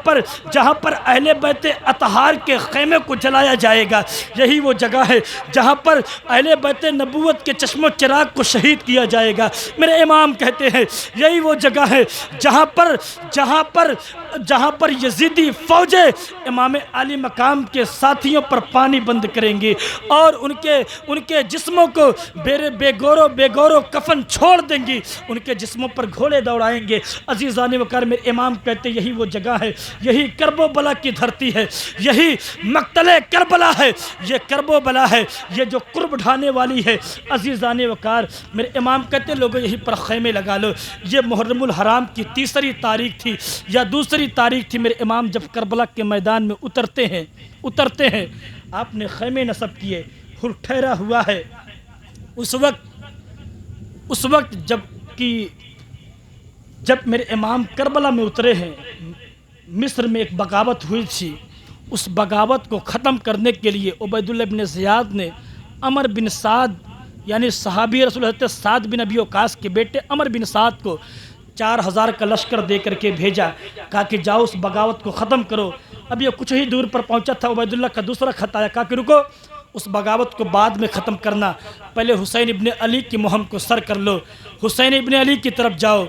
پر اہل بیت اطہار کے خیمے کو جلایا جائے گا، یہی وہ جگہ ہے جہاں پر اہل بیت نبی نبوت کے چشم و چراغ کو شہید کیا جائے گا۔ میرے امام کہتے ہیں یہی وہ جگہ ہے جہاں پر یزیدی فوجیں امام علی مقام کے ساتھیوں پر پانی بند کریں گی اور ان کے جسموں کو بے گورو کفن چھوڑ دیں گی، ان کے جسموں پر گھوڑے دوڑائیں گے۔ عزیزان وقار میرے امام کہتے ہیں یہی وہ جگہ ہے، یہی کرب و بلا کی دھرتی ہے، یہی مقتل کربلا ہے، یہ کرب و بلا ہے، یہ جو قرب ڈھانے والی ہے۔ عزیزان وقار میرے امام کہتے ہیں لوگوں یہیں پر خیمے لگا لو۔ یہ محرم الحرام کی 3 تاریخ تھی یا 2 تاریخ تھی، میرے امام جب کربلا کے میدان میں اترتے ہیں آپ نے خیمے نصب کیے، ٹھہرا ہوا ہے۔ اس وقت جب میرے امام کربلا میں اترے ہیں، مصر میں ایک بغاوت ہوئی تھی، اس بغاوت کو ختم کرنے کے لیے عبید اللہ بن زیاد نے عمر بن سعد یعنی صحابی رسول حضرت سعد بن ابی وقاص کے بیٹے عمر بن سعد کو 4000 کا لشکر دے کر کے بھیجا، کہا کہ جاؤ اس بغاوت کو ختم کرو۔ اب یہ کچھ ہی دور پر پہنچا تھا، عبید اللہ کا دوسرا خط آیا، کہا کہ رکو، اس بغاوت کو بعد میں ختم کرنا، پہلے حسین ابن علی کی مہم کو سر کر لو، حسین ابن علی کی طرف جاؤ۔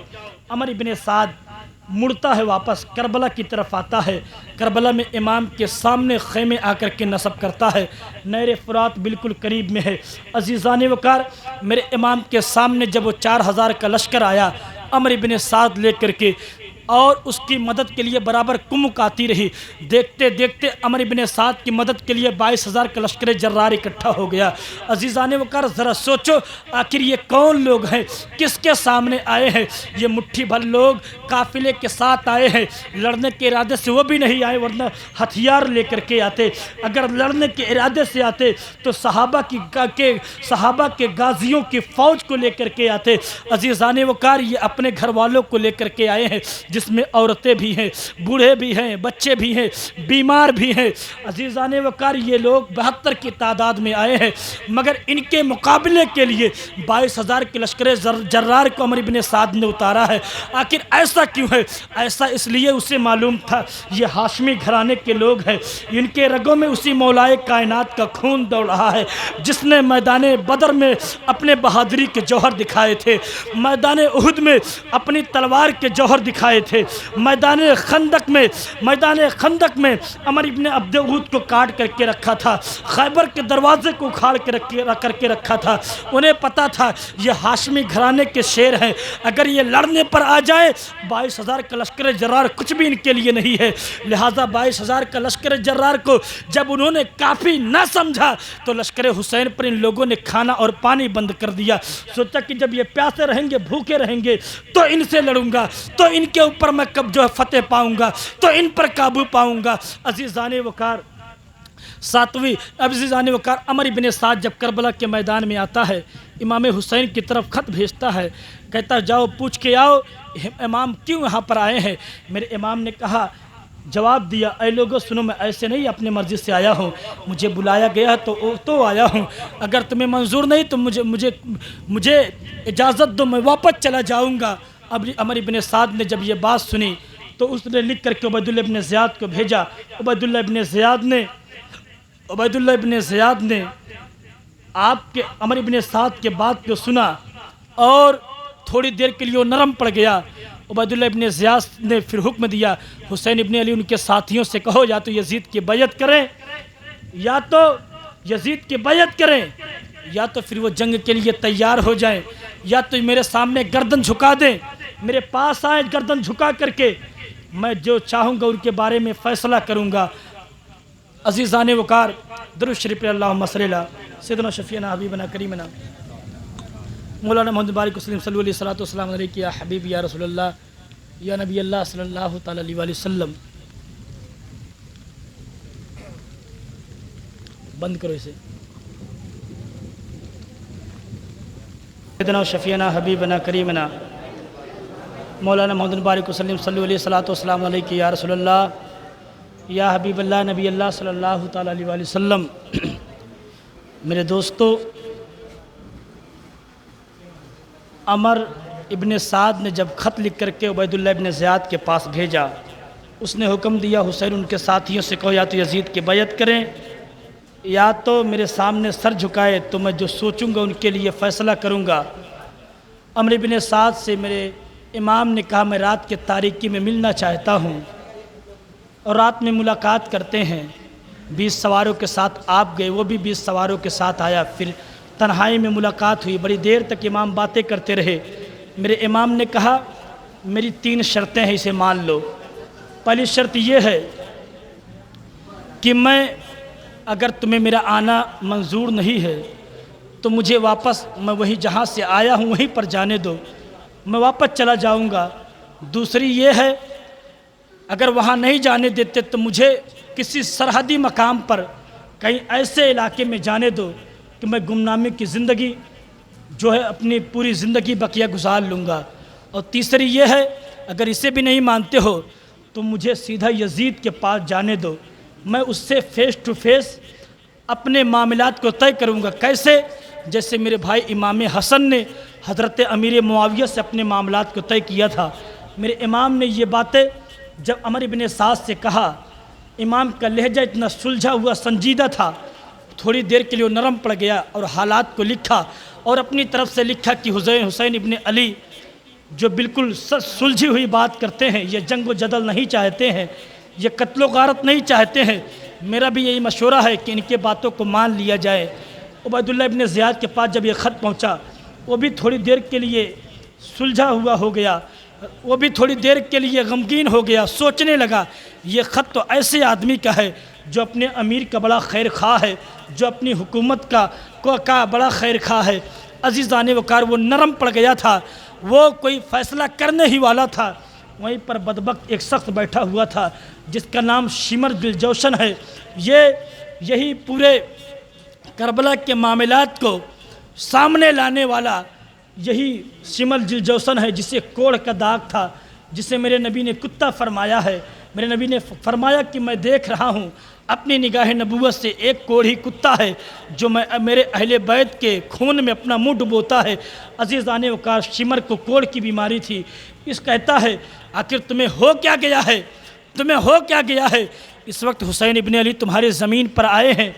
عمر ابن سعد مڑتا ہے، واپس کربلا کی طرف آتا ہے، کربلا میں امام کے سامنے خیمے آ کر کے نصب کرتا ہے، نہر فرات بالکل قریب میں ہے۔ عزیزان وقار میرے امام کے سامنے جب وہ 4000 کا لشکر آیا عمر ابن سعد لے کر کے، اور اس کی مدد کے لیے برابر کمک آتی رہی، دیکھتے دیکھتے عمر ابن سعد کی مدد کے لیے 22000 کا لشکر جرار اکٹھا ہو گیا۔ عزیزان وقار ذرا سوچو آخر یہ کون لوگ ہیں، کس کے سامنے آئے ہیں؟ یہ مٹھی بھر لوگ قافلے کے ساتھ آئے ہیں، لڑنے کے ارادے سے وہ بھی نہیں آئے، ورنہ ہتھیار لے کر کے آتے۔ اگر لڑنے کے ارادے سے آتے تو صحابہ کے غازیوں کی فوج کو لے کر کے آتے۔ عزیزان وقار یہ اپنے گھر والوں کو لے کر کے آئے ہیں، جس میں عورتیں بھی ہیں، بوڑھے بھی ہیں، بچے بھی ہیں، بیمار بھی ہیں۔ عزیزان وقار یہ لوگ 72 کی تعداد میں آئے ہیں، مگر ان کے مقابلے کے لیے 22000 کے لشکر جرار کو عمر ابن سعد نے اتارا ہے۔ آخر ایسا کیوں ہے؟ ایسا اس لیے اسے معلوم تھا یہ ہاشمی گھرانے کے لوگ ہیں، ان کے رگوں میں اسی مولائے کائنات کا خون دوڑ رہا ہے جس نے میدان بدر میں اپنے بہادری کے جوہر دکھائے تھے، میدان احد میں اپنی تلوار کے جوہر دکھائے تھے، میدان خندق میں عمر ابن عبد اود کو کاٹ کر کے رکھا تھا، خیبر کے دروازے کو اکھاڑ کر کے رکھا تھا۔ انہیں پتا تھا یہ ہاشمی گھرانے کے شیر ہیں، اگر یہ لڑنے پر آ جائے 22000 کا لشکر جرار کچھ بھی ان کے لیے نہیں ہے۔ لہٰذا 22000 کا لشکر جرار کو جب انہوں نے کافی نہ سمجھا تو لشکر حسین پر ان لوگوں نے کھانا اور پانی بند کر دیا۔ سوچا کہ جب یہ پیاسے رہیں گے، بھوکے رہیں گے تو ان سے لڑوں گا، تو ان کے اوپر میں کب جو ہے فتح پاؤں گا، تو ان پر قابو پاؤں گا۔ عزیزان وقار عمر ابن سعد جب کربلا کے میدان میں آتا ہے، امام حسین کی طرف خط بھیجتا ہے، کہتا جاؤ پوچھ کے آؤ امام کیوں یہاں پر آئے ہیں۔ میرے امام نے کہا، جواب دیا، اے لوگو سنو، میں ایسے نہیں اپنے مرضی سے آیا ہوں، مجھے بلایا گیا تو آیا ہوں، اگر تمہیں منظور نہیں تو مجھے اجازت دو، میں واپس چلا جاؤں گا۔ اب عمر ابن سعد نے جب یہ بات سنی تو اس نے لکھ کر کے عبید اللہ ابن زیاد کو بھیجا۔ عبید اللہ ابن زیاد نے آپ کے عمر ابن سعد کے بات کو سنا اور تھوڑی دیر کے لیے وہ نرم پڑ گیا۔ عبید اللہ ابن زیاد نے پھر حکم دیا، حسین ابن علی ان کے ساتھیوں سے کہو یا تو یزید کی بیعت کریں یا تو پھر وہ جنگ کے لیے تیار ہو جائیں، یا تو میرے سامنے گردن جھکا دیں، میرے پاس آئیں گردن جھکا کر کے، میں جو چاہوں گا ان کے بارے میں فیصلہ کروں گا۔ عزیزان وقار درود شریف پر اللہم صلی علی سیدنا شفیعنا حبیبنا کریمنا مولانا محمد بارک وسلم صلی اللہ علیہ وسلم علیہ یا حبیب یا رسول اللہ یا نبی اللہ صلی اللہ تعالی علیہ وآلہ وسلم۔ بند کرو اسے۔ سیدنا شفیعنا حبیبنا کریمنا مولانا محمد بارک وسلم صلی اللہ علیہ وسلم علیہ یا رسول اللہ یا حبیب اللہ نبی اللہ صلی اللہ تعالی علیہ وآلہ وسلم۔ میرے دوستو، عمر ابن سعد نے جب خط لکھ کر کے عبید اللہ ابن زیاد کے پاس بھیجا، اس نے حکم دیا حسین ان کے ساتھیوں سے کہو یا تو یزید کی بیعت کریں یا تو میرے سامنے سر جھکائے تو میں جو سوچوں گا ان کے لیے فیصلہ کروں گا۔ عمرو بن سعد سے میرے امام نے کہا میں رات کے تاریکی میں ملنا چاہتا ہوں، اور رات میں ملاقات کرتے ہیں۔ 20 سواروں کے ساتھ آپ گئے، وہ بھی 20 سواروں کے ساتھ آیا، پھر تنہائی میں ملاقات ہوئی، بڑی دیر تک امام باتیں کرتے رہے۔ میرے امام نے کہا میری 3 شرطیں ہیں، اسے مان لو۔ پہلی شرط یہ ہے کہ اگر تمہیں میرا آنا منظور نہیں ہے تو مجھے واپس، میں وہیں جہاں سے آیا ہوں وہیں پر جانے دو، میں واپس چلا جاؤں گا۔ دوسری یہ ہے اگر وہاں نہیں جانے دیتے تو مجھے کسی سرحدی مقام پر کہیں ایسے علاقے میں جانے دو کہ میں گمنامی کی زندگی جو ہے اپنی پوری زندگی بقیہ گزار لوں گا۔ اور تیسری یہ ہے اگر اسے بھی نہیں مانتے ہو تو مجھے سیدھا یزید کے پاس جانے دو، میں اس سے فیس ٹو فیس اپنے معاملات کو طے کروں گا۔ کیسے؟ جیسے میرے بھائی امام حسن نے حضرت امیر معاویہ سے اپنے معاملات کو طے کیا تھا۔ میرے امام نے یہ باتیں جب عمرو بن سعد سے کہا، امام کا لہجہ اتنا سلجھا ہوا سنجیدہ تھا، تھوڑی دیر کے لیے وہ نرم پڑ گیا اور حالات کو لکھا، اور اپنی طرف سے لکھا کہ حسین ابن علی جو بالکل سلجھی ہوئی بات کرتے ہیں، یہ جنگ و جدل نہیں چاہتے ہیں، یہ قتل و غارت نہیں چاہتے ہیں، میرا بھی یہی مشورہ ہے کہ ان کے باتوں کو مان لیا جائے۔ عبیداللہ ابن زیاد کے پاس جب یہ خط پہنچا، وہ بھی تھوڑی دیر کے لیے سلجھا ہوا ہو گیا، وہ بھی تھوڑی دیر کے لیے غمگین ہو گیا، سوچنے لگا یہ خط تو ایسے آدمی کا ہے جو اپنے امیر کا بڑا خیر خواہ ہے، جو اپنی حکومت کا بڑا خیر خواہ ہے۔ عزیزان وقار وہ نرم پڑ گیا تھا، وہ کوئی فیصلہ کرنے ہی والا تھا۔ وہیں پر بدبخت ایک شخص بیٹھا ہوا تھا جس کا نام شمر دلجوشن ہے۔ یہی پورے کربلا کے معاملات کو سامنے لانے والا یہی شمر دلجوشن ہے، جسے کوڑ کا داغ تھا، جسے میرے نبی نے کتا فرمایا ہے۔ میرے نبی نے فرمایا کہ میں دیکھ رہا ہوں اپنی نگاہ نبوت سے ایک کوڑھی کتا ہے جو میرے اہل بیت کے خون میں اپنا منہ ڈبوتا ہے۔ عزیزان وقار شمر کو کوڑ کی بیماری تھی۔ اس کہتا ہے آخر تمہیں ہو کیا گیا ہے، تمہیں ہو کیا گیا ہے؟ اس وقت حسین ابن علی تمہارے زمین پر آئے ہیں،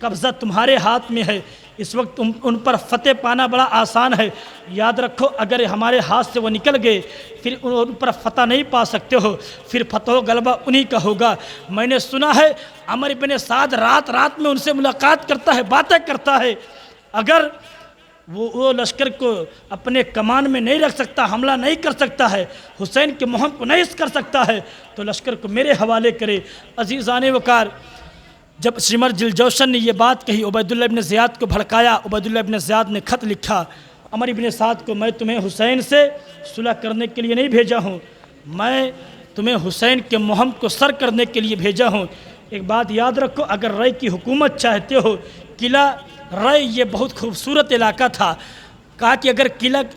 قبضہ تمہارے ہاتھ میں ہے، اس وقت ان پر فتح پانا بڑا آسان ہے۔ یاد رکھو اگر ہمارے ہاتھ سے وہ نکل گئے پھر ان پر فتح نہیں پا سکتے ہو، پھر فتح و غلبہ انہی کا ہوگا۔ میں نے سنا ہے عمرو بن سعد رات رات میں ان سے ملاقات کرتا ہے، باتیں کرتا ہے۔ اگر وہ لشکر کو اپنے کمان میں نہیں رکھ سکتا، حملہ نہیں کر سکتا ہے، حسین کے مہم کو نہیں کر سکتا ہے تو لشکر کو میرے حوالے کرے۔ عزیزان وقار جب شمر دلجوشن نے یہ بات کہی، عبیداللہ ابن زیاد کو بھڑکایا۔ عبیداللہ ابن زیاد نے خط لکھا عمرو بن سعد کو، میں تمہیں حسین سے صلح کرنے کے لیے نہیں بھیجا ہوں، میں تمہیں حسین کے مہم کو سر کرنے کے لیے بھیجا ہوں۔ ایک بات یاد رکھو، اگر رائے کی حکومت چاہتے ہو، قلعہ رائے یہ بہت خوبصورت علاقہ تھا، کہا کہ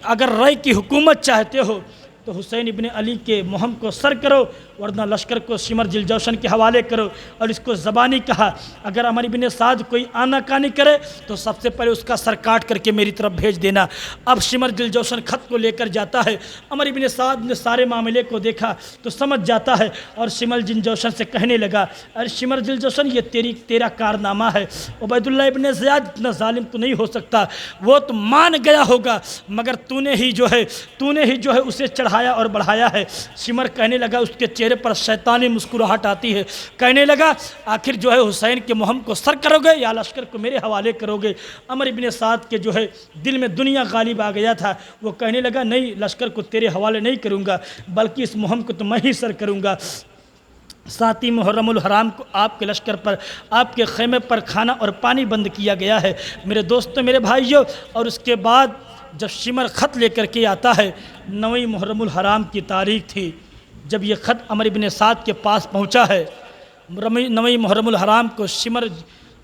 اگر رائے کی حکومت چاہتے ہو تو حسین ابن علی کے مہم کو سر کرو، ورنہ لشکر کو شمر دلجوشن کے حوالے کرو۔ اور اس کو زبانی کہا اگر عمرو بن سعد کوئی آناکانی کرے تو سب سے پہلے اس کا سر کاٹ کر کے میری طرف بھیج دینا۔ اب شمر دلجوشن خط کو لے کر جاتا ہے، عمرو بن سعد نے سارے معاملے کو دیکھا تو سمجھ جاتا ہے اور شمر دلجوشن سے کہنے لگا، ارے شمر دلجوشن یہ تیرا کارنامہ ہے، عبیداللہ ابن زیاد اتنا ظالم تو نہیں ہو سکتا، وہ تو مان گیا ہوگا مگر تو نے ہی جو ہے اسے چڑھایا اور بڑھایا ہے۔ شمر کہنے لگا، اس کے چہرے پر شیطانی مسکراہٹ آتی ہے، کہنے لگا آخر جو ہے حسین کے مہم کو سر کرو گے یا لشکر کو میرے حوالے کرو گے؟ عمرو بن سعد کے جو ہے دل میں دنیا غالب آ گیا تھا، وہ کہنے لگا نہیں، لشکر کو تیرے حوالے نہیں کروں گا بلکہ اس مہم کو تو میں ہی سر کروں گا۔ 7 محرم الحرام کو آپ کے لشکر پر، آپ کے خیمے پر کھانا اور پانی بند کیا گیا ہے میرے دوستوں، میرے بھائیوں۔ اور اس کے بعد جب شمر خط لے کر کے آتا ہے، 9 محرم الحرام کی تاریخ تھی جب یہ خط عمرو بن سعد کے پاس پہنچا ہے۔ 9 محرم الحرام کو شمر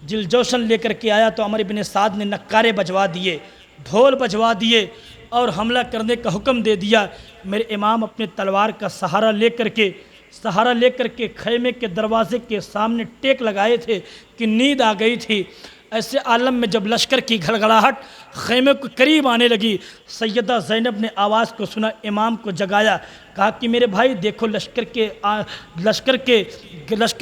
دلجوشن لے کر کے آیا تو عمرو بن سعد نے نکارے بجوا دیے، ڈھول بجوا دیے اور حملہ کرنے کا حکم دے دیا۔ میرے امام اپنے تلوار کا سہارا لے کر کے خیمے کے دروازے کے سامنے ٹیک لگائے تھے کہ نیند آ گئی تھی۔ ایسے عالم میں جب لشکر کی گھڑگھڑاہٹ خیمے کے قریب آنے لگی، سیدہ زینب نے آواز کو سنا، امام کو جگایا، کہا کہ میرے بھائی دیکھو لشکر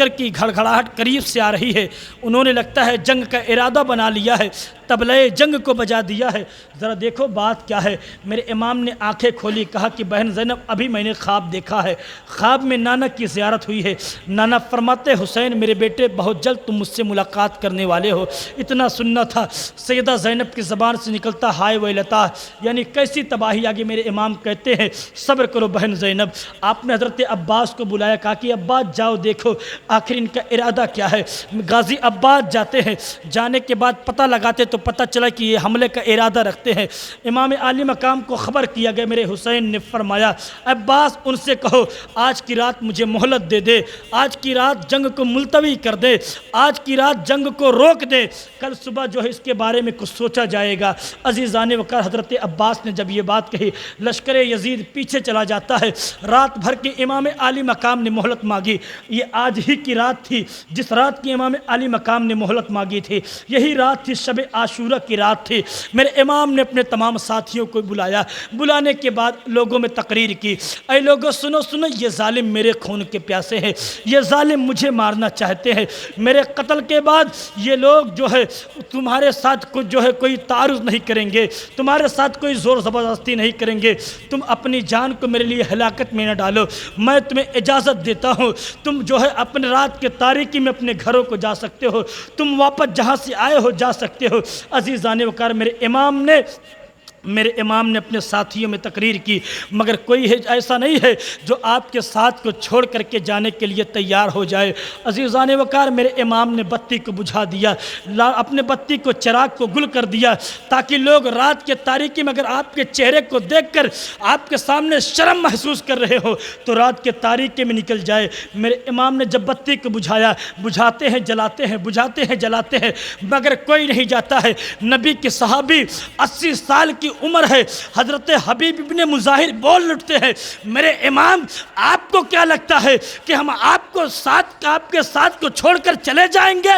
کی گھڑگھڑاہٹ قریب سے آ رہی ہے، انہوں نے لگتا ہے جنگ کا ارادہ بنا لیا ہے، طبلۂ جنگ کو بجا دیا ہے، ذرا دیکھو بات کیا ہے۔ میرے امام نے آنکھیں کھولی، کہا کہ بہن زینب ابھی میں نے خواب دیکھا ہے، خواب میں نانا کی زیارت ہوئی ہے، نانا فرماتے حسین میرے بیٹے بہت جلد تم مجھ سے ملاقات کرنے والے ہو۔ اتنا سننا تھا، سیدہ زینب کی زبان سے نکلتا ہائے ویلتا، یعنی کیسی تباہی آگے۔ میرے امام کہتے ہیں صبر کرو بہن زینب۔ آپ نے حضرت عباس کو بلایا، کہا کہ عباس جاؤ دیکھو آخر ان کا ارادہ کیا ہے۔ غازی عباس جاتے ہیں، جانے کے بعد پتہ لگاتے تو پتہ چلا کہ یہ حملے کا ارادہ رکھتے ہیں۔ امام عالی مقام کو خبر کیا گیا، میرے حسین نے فرمایا عباس ان سے کہو آج کی رات مجھے مہلت دے دے، آج کی رات جنگ کو ملتوی کر دے، آج کی رات جنگ کو روک دے، کل صبح جو ہے اس کے بارے میں کچھ سوچا جائے گا۔ عزیزان وقار حضرت عباس نے جب یہ بات کہی، لشکر یزید پیچھے چلا جاتا ہے۔ رات بھر کے امام عالی مقام نے مہلت مانگی، یہ آج ہی کی رات تھی جس رات کی امام عالی مقام نے مہلت مانگی تھی، یہی رات تھی، شب عاشورہ کی رات تھی۔ میرے امام نے اپنے تمام ساتھیوں کو بلایا، بلانے کے بعد لوگوں میں تقریر کی، اے لوگوں سنو سنو، یہ ظالم میرے خون کے پیاسے ہیں، یہ ظالم مجھے مارنا چاہتے ہیں، میرے قتل کے بعد یہ لوگ جو ہے تمہارے ساتھ کچھ جو ہے کوئی تعارض نہیں کریں گے، تمہارے ساتھ کوئی زور زبردستی نہیں کریں گے، تم اپنی جان کو میرے لیے ہلاکت میں نہ ڈالو، میں تمہیں اجازت دیتا ہوں، تم جو ہے اپنے رات کے تاریکی میں اپنے گھروں کو جا سکتے ہو، تم واپس جہاں سے آئے ہو جا سکتے ہو۔ عزیزان وقار میرے امام نے اپنے ساتھیوں میں تقریر کی، مگر کوئی ایسا نہیں ہے جو آپ کے ساتھ کو چھوڑ کر کے جانے کے لیے تیار ہو جائے۔ عزیزان وقار میرے امام نے بتی کو بجھا دیا، اپنے بتی کو چراغ کو گل کر دیا، تاکہ لوگ رات کے تاریکی میں اگر آپ کے چہرے کو دیکھ کر آپ کے سامنے شرم محسوس کر رہے ہو تو رات کے تاریکی میں نکل جائے۔ میرے امام نے جب بتی کو بجھایا، بجھاتے ہیں جلاتے ہیں، بجھاتے ہیں جلاتے ہیں، مگر کوئی نہیں جاتا ہے۔ نبی کے صحابی 80 سال کی عمر ہے، حضرت حبیب ابن مظاہر بول اٹھتے ہیں میرے امام آپ کو کیا لگتا ہے کہ ہم آپ کے ساتھ کو چھوڑ کر چلے جائیں گے؟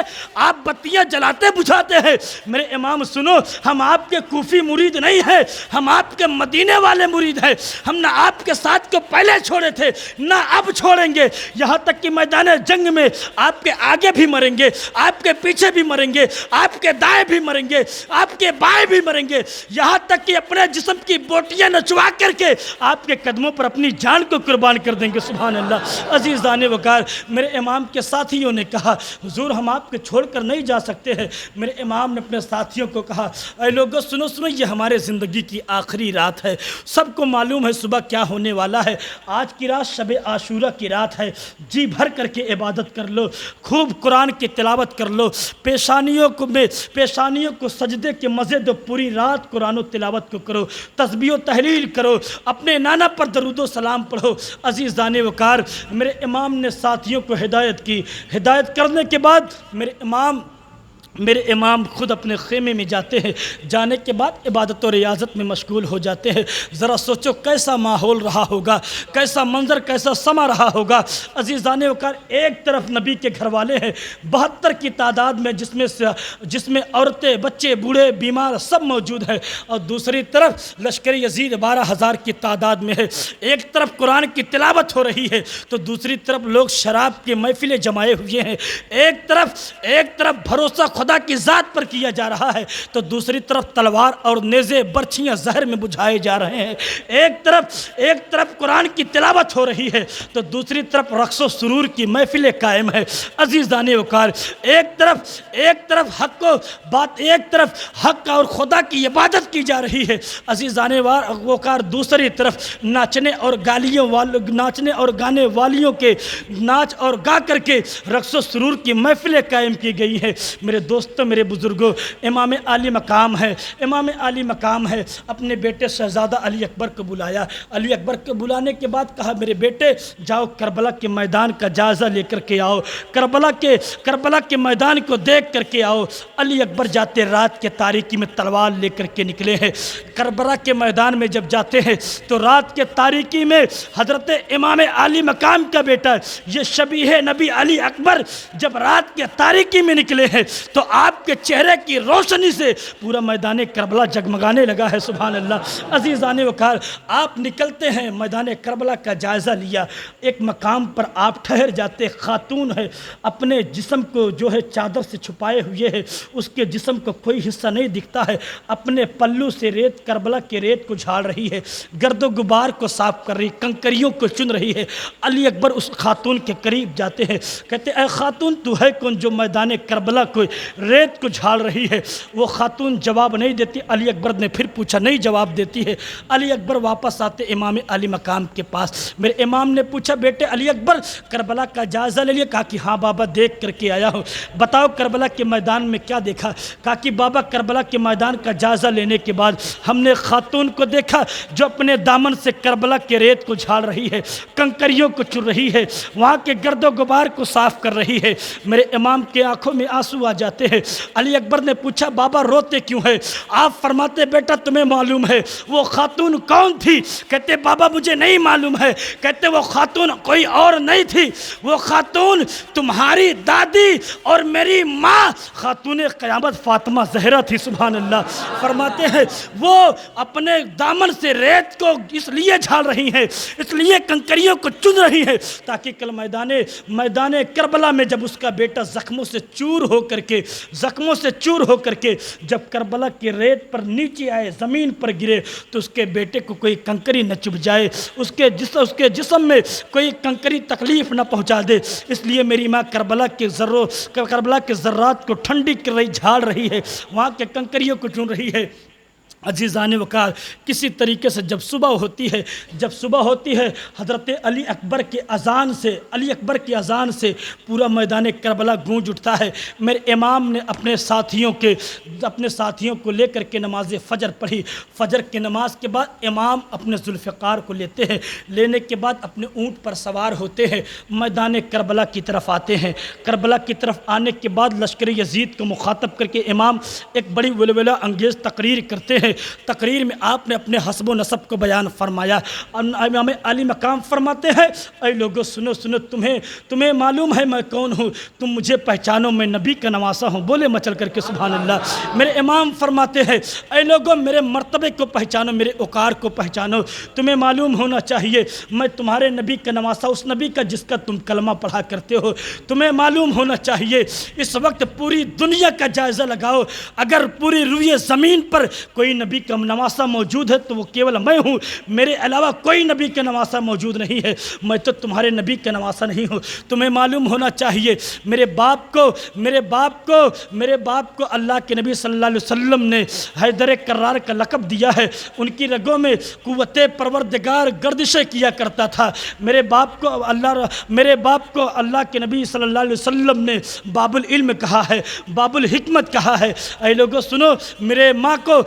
آپ بتیاں جلاتے بجھاتے ہیں۔ میرے امام سنو، ہم آپ کے کوفی مرید نہیں ہیں، ہم آپ کے مدینے والے مرید ہیں، ہم نہ آپ کے ساتھ کو پہلے چھوڑے تھے نہ اب چھوڑیں گے، یہاں تک کہ میدان جنگ میں آپ کے آگے بھی مریں گے، آپ کے پیچھے بھی مریں گے، آپ کے دائیں بھی مریں گے، آپ کے بائیں بھی مریں گے، یہاں تک کہ اپنے جسم کی بوٹیاں نچوا کر کے آپ کے قدموں پر اپنی جان کو قربان کر دیں گے۔ سبحان اللہ۔ عزیزان وقار میرے امام کے ساتھیوں نے کہا حضور ہم آپ کے چھوڑ کر نہیں جا سکتے ہیں۔ میرے امام نے اپنے ساتھیوں کو کہا اے لوگو سنو سنو، یہ ہمارے زندگی کی آخری رات ہے، سب کو معلوم ہے صبح کیا ہونے والا ہے، آج کی رات شب عاشورہ کی رات ہے، جی بھر کر کے عبادت کر لو، خوب قرآن کی تلاوت کر لو، پیشانیوں کو سجدے کے مزے دو، پوری رات قرآن و تلاوت کو کرو، تسبیح و تحلیل کرو، اپنے نانا پر درود و سلام پڑھو۔ عزیزان وقار میرے امام نے ساتھیوں کو ہدایت کی، ہدایت کرنے کے بعد میرے امام خود اپنے خیمے میں جاتے ہیں، جانے کے بعد عبادت و ریاضت میں مشغول ہو جاتے ہیں۔ ذرا سوچو کیسا ماحول رہا ہوگا، کیسا منظر، کیسا سما رہا ہوگا۔ عزیزان وقار ایک طرف نبی کے گھر والے ہیں 72 کی تعداد میں، جس میں عورتیں، بچے، بوڑھے، بیمار سب موجود ہیں، اور دوسری طرف لشکر یزید 12,000 کی تعداد میں ہے۔ ایک طرف قرآن کی تلاوت ہو رہی ہے تو دوسری طرف لوگ شراب کی محفلیں جمائے ہوئے ہیں، ایک طرف بھروسہ خدا کی ذات پر کیا جا رہا ہے تو دوسری طرف تلوار اور نیزے برچھیاں زہر میں بجھائے جا رہے ہیں، ایک طرف قرآن کی تلاوت ہو رہی ہے تو دوسری طرف رقص و سرور کی محفلیں قائم ہے۔ عزیزان وقار ایک طرف حق اور خدا کی عبادت کی جا رہی ہے، عزیزان وقار دوسری طرف ناچنے اور گانے والیوں کے ناچ اور گا کر کے رقص و سرور کی محفلیں قائم کی گئی ہیں۔ میرے دوستوں، میرے بزرگوں، امام عالی مقام ہے، اپنے بیٹے شہزادہ علی اکبر کو بلایا، علی اکبر کو بلانے کے بعد کہا میرے بیٹے جاؤ کربلا کے میدان کا جائزہ لے کر کے آؤ، کربلا کے میدان کو دیکھ کر کے آؤ۔ علی اکبر جاتے رات کے تاریکی میں تلوار لے کر کے نکلے ہیں، کربلا کے میدان میں جب جاتے ہیں تو رات کے تاریکی میں حضرت امام عالی مقام کا بیٹا یہ شبیہ نبی علی اکبر جب رات کے تاریکی میں نکلے ہیں تو تو آپ کے چہرے کی روشنی سے پورا میدان کربلا جگمگانے لگا ہے۔ سبحان اللہ۔ عزیزان وقار، آپ نکلتے ہیں، میدان کربلا کا جائزہ لیا، ایک مقام پر آپ ٹھہر جاتے، خاتون ہے، اپنے جسم کو جو ہے چادر سے چھپائے ہوئے ہے، اس کے جسم کو کوئی حصہ نہیں دکھتا ہے، اپنے پلو سے ریت، کربلا کے ریت کو جھاڑ رہی ہے، گرد و غبار کو صاف کر رہی، کنکریوں کو چن رہی ہے۔ علی اکبر اس خاتون کے قریب جاتے ہیں، کہتے اے خاتون تو ہے کون جو میدان کربلا کو ریت کو جھاڑ رہی ہے؟ وہ خاتون جواب نہیں دیتی۔ علی اکبر نے پھر پوچھا، نہیں جواب دیتی ہے۔ علی اکبر واپس آتے امام علی مقام کے پاس، میرے امام نے پوچھا بیٹے علی اکبر کربلا کا جائزہ لے لیا؟ کہا کہ ہاں بابا دیکھ کر کے آیا ہوں۔ بتاؤ کربلا کے میدان میں کیا دیکھا؟ کہا کہ بابا کربلا کے میدان کا جائزہ لینے کے بعد ہم نے خاتون کو دیکھا جو اپنے دامن سے کربلا کے ریت کو جھاڑ رہی ہے، کنکریوں کو چن رہی ہے، وہاں کے گرد و غبار کو صاف کر رہی ہے۔ میرے امام کے آنکھوں میں آنسو آ جاتے ہیں۔ علی اکبر نے پوچھا بابا روتے کیوں ہے؟ آپ فرماتے بیٹا تمہیں معلوم ہے وہ خاتون کون تھی؟ کہتے بابا مجھے نہیں معلوم ہے۔ کہتے وہ خاتون کوئی اور نہیں تھی، وہ خاتون تمہاری دادی اور میری ماں خاتون قیامت فاطمہ زہرا تھی۔ سبحان اللہ۔ فرماتے ہیں وہ اپنے دامن سے ریت کو اس لیے جھاڑ رہی ہیں، اس لیے کنکریوں کو چن رہی ہیں تاکہ کل میدان کربلا میں جب اس کا بیٹا زخموں سے چور ہو کر کے جب کربلا کی ریت پر نیچے آئے، زمین پر گرے تو اس کے بیٹے کو کوئی کنکری نہ چبھ جائے، اس کے جسم میں کوئی کنکری تکلیف نہ پہنچا دے۔ اس لیے میری ماں کربلا کے ذرات کو ٹھنڈی کر رہی، جھاڑ رہی ہے، وہاں کے کنکریوں کو چن رہی ہے۔ عزیزان وقار، کسی طریقے سے جب صبح ہوتی ہے حضرت علی اکبر کی اذان سے پورا میدان کربلا گونج اٹھتا ہے۔ میرے امام نے اپنے ساتھیوں کو لے کر کے نماز فجر پڑھی۔ فجر کی نماز کے بعد امام اپنے ذوالفقار کو لیتے ہیں، لینے کے بعد اپنے اونٹ پر سوار ہوتے ہیں، میدان کربلا کی طرف آتے ہیں۔ کربلا کی طرف آنے کے بعد لشکر یزید کو مخاطب کر کے امام ایک بڑی ولولہ انگیز تقریر کرتے ہیں۔ تقریر میں آپ نے اپنے حسب و نسب کو بیان فرمایا۔ امام علی مقام فرماتے ہیں اے لوگو سنو تمہیں معلوم ہے میں کون ہوں، تم مجھے پہچانو، میں نبی کا نواسا ہوں۔ بولے مچل کر کے سبحان اللہ۔ میرے امام فرماتے ہیں اے لوگو میرے مرتبے کو پہچانو، میرے اوقار کو پہچانو، تمہیں معلوم ہونا چاہیے میں تمہارے نبی کا نواسا، اس نبی کا جس کا تم کلمہ پڑھا کرتے ہو۔ تمہیں معلوم ہونا چاہیے اس وقت پوری دنیا کا جائزہ لگاؤ، اگر پوری روئے زمین پر کوئی نبی کا نواسا موجود ہے تو وہ کیول میں ہوں، میرے علاوہ کوئی نبی کا نواسا موجود نہیں ہے، میں تو تمہارے نبی کا نواسا نہیں ہوں۔ تمہیں معلوم ہونا چاہیے میرے باپ کو اللہ کے نبی صلی اللہ علیہ وسلم نے حیدر کرار کا لقب دیا ہے، ان کی رگوں میں قوت پروردگار گردشیں کیا کرتا تھا۔ میرے باپ کو اللہ کے نبی صلی اللہ علیہ وسلم نے باب العلم کہا ہے، باب الحکمت کہا ہے۔ اے لوگوں سنو، میرے ماں کو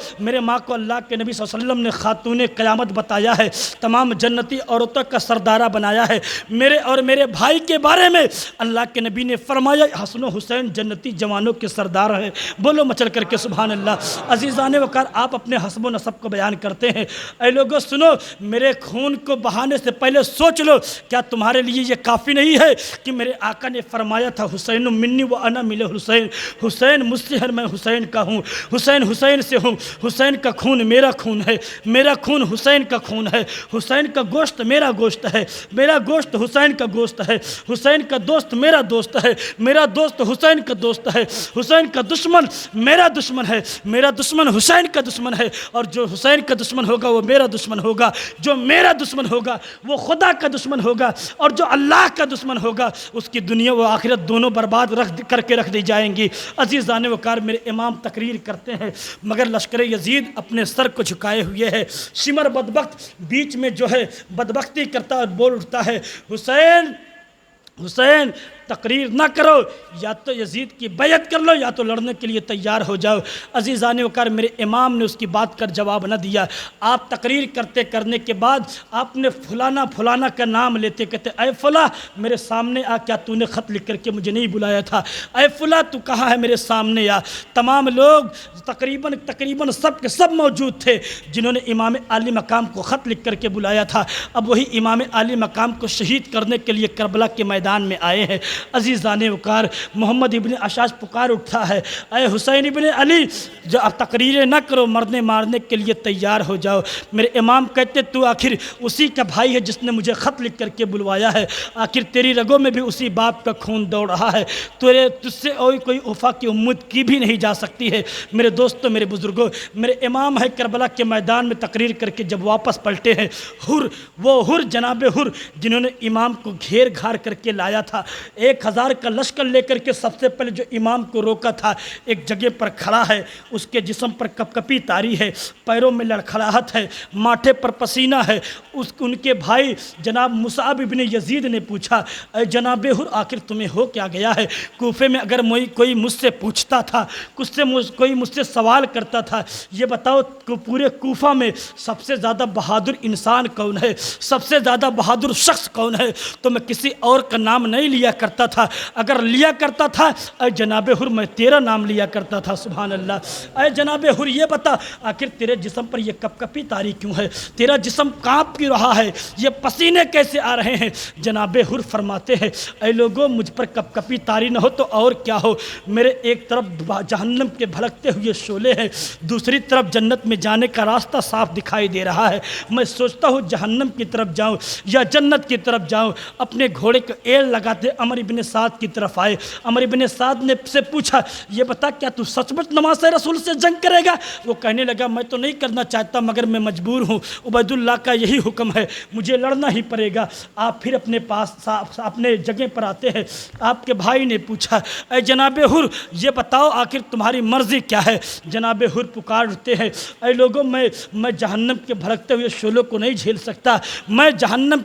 اللہ کے نبی صلی اللہ علیہ وسلم نے خاتون قیامت بتایا ہے، تمام جنتی عورتوں کا سردارہ بنایا ہے۔ میرے اور میرے بھائی کے بارے میں اللہ کے نبی نے فرمایا حسن و حسین جنتی جوانوں کے سردار ہیں۔ بولو مچل کر کے سبحان اللہ۔ عزیزان وقار، آپ اپنے حسب و نسب کو بیان کرتے ہیں۔ اے لوگوں سنو، میرے خون کو بہانے سے پہلے سوچ لو، کیا تمہارے لیے یہ کافی نہیں ہے کہ میرے آقا نے فرمایا تھا حسین منی و انا من حسین، حسین مجھ سے ہے میں حسین کا ہوں، حسین سے ہوں، حسین کا خون میرا خون ہے، میرا خون حسین کا خون ہے، حسین کا گوشت میرا گوشت ہے، میرا گوشت حسین کا گوشت ہے، حسین کا دوست میرا دوست ہے، میرا دوست حسین کا دوست ہے، حسین کا دشمن میرا دشمن ہے، میرا دشمن حسین کا دشمن ہے، اور جو حسین کا دشمن ہوگا وہ میرا دشمن ہوگا، جو میرا دشمن ہوگا وہ خدا کا دشمن ہوگا، اور جو اللہ کا دشمن ہوگا اس کی دنیا و آخرت دونوں برباد کر کے رکھ دی جائیں گی۔ عزیزان وقار، میرے امام تقریر کرتے ہیں مگر لشکر یزید اپنے سر کو جھکائے ہوئے ہے۔ شمر بدبخت بیچ میں جو ہے بدبختی کرتا اور بول اٹھتا ہے حسین تقریر نہ کرو، یا تو یزید کی بیعت کر لو یا تو لڑنے کے لیے تیار ہو جاؤ۔ عزیزان وقار، میرے امام نے اس کی بات کا جواب نہ دیا۔ آپ تقریر کرنے کے بعد آپ نے فلانا کا نام لیتے، کہتے اے فلاں میرے سامنے آ، کیا تو نے خط لکھ کر کے مجھے نہیں بلایا تھا؟ اے فلاں تو کہاں ہے، میرے سامنے آ۔ تمام لوگ تقریباً سب کے سب موجود تھے جنہوں نے امام علی مقام کو خط لکھ کر کے بلایا تھا، اب وہی امام علی مقام کو شہید کرنے کے لیے کربلا کے میدان میں آئے ہیں۔ عزیزان وقار محمد ابن اشاش پکار اٹھا ہے، اے حسین ابن علی جو اب تقریریں نہ کرو، مرنے مارنے کے لیے تیار ہو جاؤ۔ میرے امام کہتے تو آخر اسی کا بھائی ہے جس نے مجھے خط لکھ کر کے بلوایا ہے، آخر تیری رگوں میں بھی اسی باپ کا خون دوڑ رہا ہے، تجھ سے اور کوئی وفا کی امید کی بھی نہیں جا سکتی ہے۔ میرے دوستوں، میرے بزرگوں، میرے امام ہے کربلا کے میدان میں تقریر کر کے جب واپس پلٹے ہیں، وہ ہر جناب ہر جنہوں نے امام کو گھیر گھار کر کے لایا تھا، 1000 کا لشکر لے کر کے سب سے پہلے جو امام کو روکا تھا، ایک جگہ پر کھڑا ہے، اس کے جسم پر کپ کپی تاری ہے، پیروں میں لڑکھڑاہٹ ہے، ماتھے پر پسینہ ہے۔ ان کے بھائی جناب مصعب ابن یزید نے پوچھا، اے جناب ہر آخر تمہیں ہو کیا گیا ہے؟ کوفے میں اگر کوئی مجھ سے پوچھتا تھا، کوئی مجھ سے سوال کرتا تھا، یہ بتاؤ کہ پورے کوفہ میں سب سے زیادہ بہادر انسان کون ہے، سب سے زیادہ بہادر شخص کون ہے، تو میں کسی اور کا نام نہیں لیا کرتا تھا، اگر لیا کرتا تھا اے جناب ہر میں تیرا نام لیا کرتا تھا۔ سبحان اللہ۔ اے جناب ہر یہ بتا آخر تیرے جسم پر یہ کپ کپی تاری کیوں ہے، تیرا جسم کانپ کیوں رہا ہے، یہ پسینے کیسے آ رہے ہیں؟ جناب ہر فرماتے ہیں، اے لوگوں مجھ پر کپ کپی تاری نہ ہو تو اور کیا ہو، میرے ایک طرف جہنم کے بھڑکتے ہوئے شعلے ہیں، دوسری طرف جنت میں جانے کا راستہ صاف دکھائی دے رہا ہے، میں سوچتا ہوں جہنم کی طرف جاؤں یا جنت کی طرف جاؤں۔ اپنے گھوڑے کو ایڑ لگاتے عمر ابن سعد کی طرف آئے، عمر ابن سعد نے سے پوچھا، یہ بتا کیا تو سچ مچ نماز رسول سے جنگ کرے گا؟ وہ کہنے لگا، میں تو نہیں کرنا چاہتا مگر میں مجبور ہوں، عبید اللہ کا یہی حکم ہے، مجھے لڑنا ہی پڑے گا۔ آپ پھر اپنے پاس اپنے جگہ پر آتے ہیں، آپ کے بھائی نے پوچھا، اے جناب ہر یہ بتاؤ آخر تمہاری مرضی کیا ہے؟ جناب ہر پکار اٹھتے ہیں، اے لوگوں میں جہنم کے بھڑکتے ہوئے شعلوں کو نہیں جھیل سکتا، میں جہنم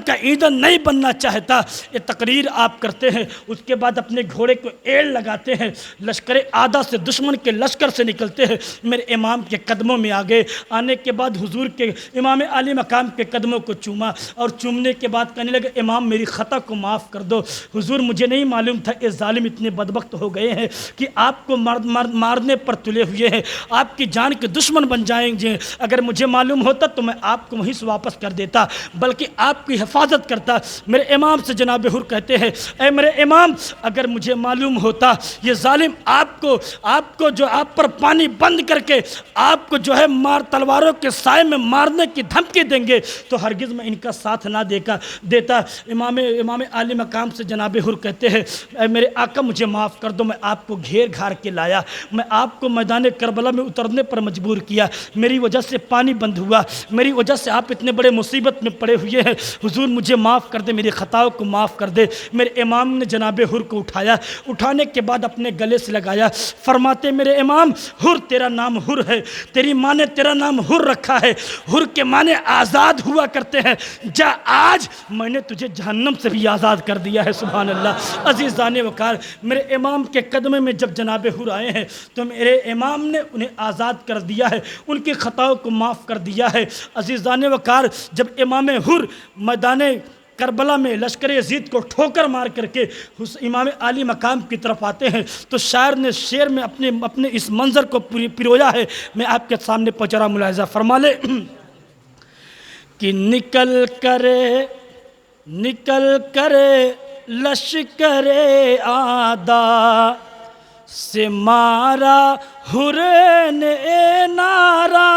کا ایندھن نہیں بننا چاہتا۔ یہ تقریر آپ کرتے ہیں، اس کے بعد اپنے گھوڑے کو ایڑ لگاتے ہیں، لشکر آدھا سے دشمن کے لشکر سے نکلتے ہیں، میرے امام کے قدموں میں آگے آنے کے بعد حضور کے امام عالی مقام کے قدموں کو چوما، اور چومنے کے بعد کہنے لگے، امام میری خطا کو معاف کر دو، حضور مجھے نہیں معلوم تھا یہ ظالم اتنے بدبخت ہو گئے ہیں کہ آپ کو مارنے پر تلے ہوئے ہیں، آپ کی جان کے دشمن بن جائیں گے، اگر مجھے معلوم ہوتا تو میں آپ کو وہیں سے واپس کر دیتا، بلکہ آپ کی حفاظت کرتا۔ میرے امام سے جناب ہر کہتے ہیں، اے میرے امام اگر مجھے معلوم ہوتا یہ ظالم آپ کو جو آپ پر پانی بند کر کے آپ کو جو ہے تلواروں کے سائے میں مارنے کی دھمکی دیں گے تو ہرگز میں ان کا ساتھ نہ دیتا۔ امام عالی مقام سے جناب ہر کہتے ہیں، اے میرے آقا مجھے معاف کر دو، میں آپ کو گھیر گھار کے لایا، میں آپ کو میدان کربلا میں اترنے پر مجبور کیا، میری وجہ سے پانی بند ہوا، میری وجہ سے آپ اتنے بڑے مصیبت میں پڑے ہوئے ہیں، حضور مجھے معاف کر دے، میری خطاؤں کو معاف کر دے۔ میرے امام نے جناب ہر کو اٹھایا، اٹھانے کے بعد اپنے گلے سے لگایا، فرماتے میرے امام ہر تیرا نام ہر ہے، تیری ماں نے تیرا نام ہر رکھا ہے، ہر کے معنی آزاد ہوا کرتے ہیں، جا آج میں نے تجھے جہنم سے بھی آزاد کر دیا ہے۔ سبحان اللہ۔ عزیزان وقار میرے امام کے قدمے میں جب جناب ہر آئے ہیں تو میرے امام نے انہیں آزاد کر دیا ہے، ان کی خطاؤں کو معاف کر دیا ہے۔ عزیزان وقار جب امام ہر میدان کربلا میں لشکر یزید کو ٹھوکر مار کر کے امام عالی مقام کی طرف آتے ہیں تو شاعر نے شعر میں اپنے اس منظر کو پرویا ہے، میں آپ کے سامنے پہنچ رہا، ملاحظہ فرما لے کہ نکل کرے لشکر آدھا سے مارا ہر نے نعرہ،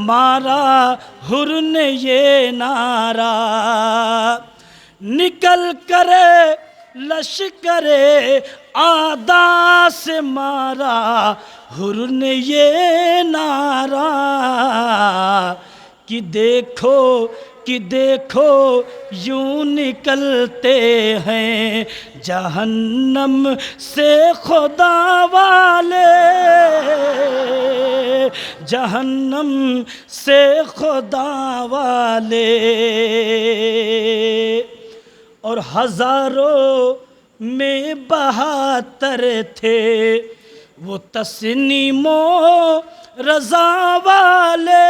مارا ہر نے یہ نعرہ، نکل کرے لشکر آدھا سے مارا ہر نے یہ نعرہ، کہ دیکھو یوں نکلتے ہیں جہنم سے خدا والے، جہنم سے خدا والے، اور ہزاروں میں 72 تھے وہ تسنیم و رضا والے،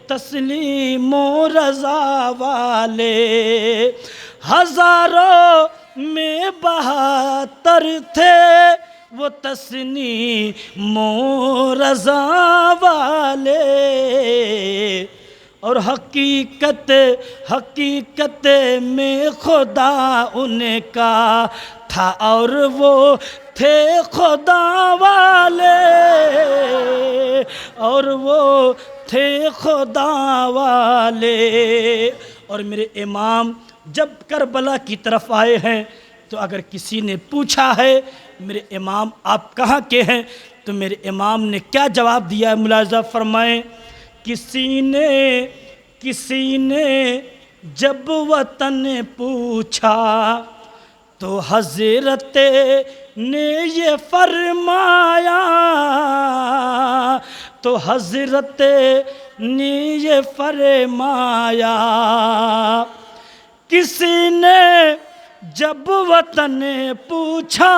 تسلیم و رضا والے، ہزاروں میں 72 تھے وہ تسنیم و رضا والے، اور حقیقت میں خدا ان کا تھا اور وہ تھے خدا والے، اور وہ تھے خدا والے۔ اور میرے امام جب کربلا کی طرف آئے ہیں تو اگر کسی نے پوچھا ہے میرے امام آپ کہاں کے ہیں، تو میرے امام نے کیا جواب دیا ہے ملاحظہ فرمائیں۔ کسی نے جب وطن پوچھا تو حضرت نے یہ فرمایا، تو حضرت نے یہ فرمایا۔ کسی نے جب وطن پوچھا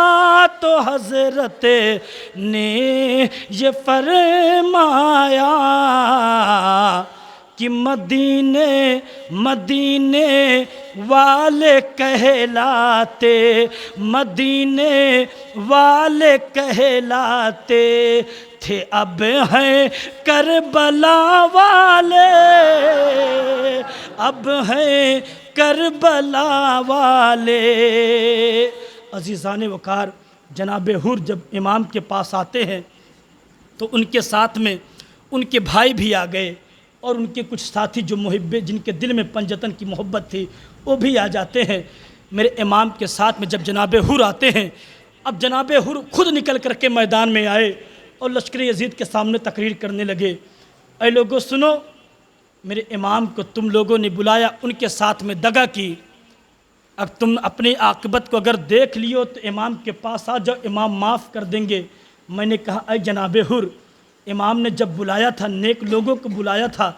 تو حضرت نے یہ فرمایا کہ مدینے والے کہلاتے، مدینے والے کہلاتے تھے، اب ہیں کربلا والے، اب ہیں کربلا والے۔ عزیزان وقار، جناب حر جب امام کے پاس آتے ہیں تو ان کے ساتھ میں ان کے بھائی بھی آ گئے، اور ان کے کچھ ساتھی جو محبے جن کے دل میں پنجتن کی محبت تھی وہ بھی آ جاتے ہیں۔ میرے امام کے ساتھ میں جب جناب حر آتے ہیں، اب جناب حر خود نکل کر کے میدان میں آئے اور لشکر یزید کے سامنے تقریر کرنے لگے۔ اے لوگوں سنو، میرے امام کو تم لوگوں نے بلایا، ان کے ساتھ میں دغا کی، اب تم اپنی عاقبت کو اگر دیکھ لیو تو امام کے پاس آ جاؤ، امام معاف کر دیں گے۔ میں نے کہا اے جناب حر، امام نے جب بلایا تھا، نیک لوگوں کو بلایا تھا،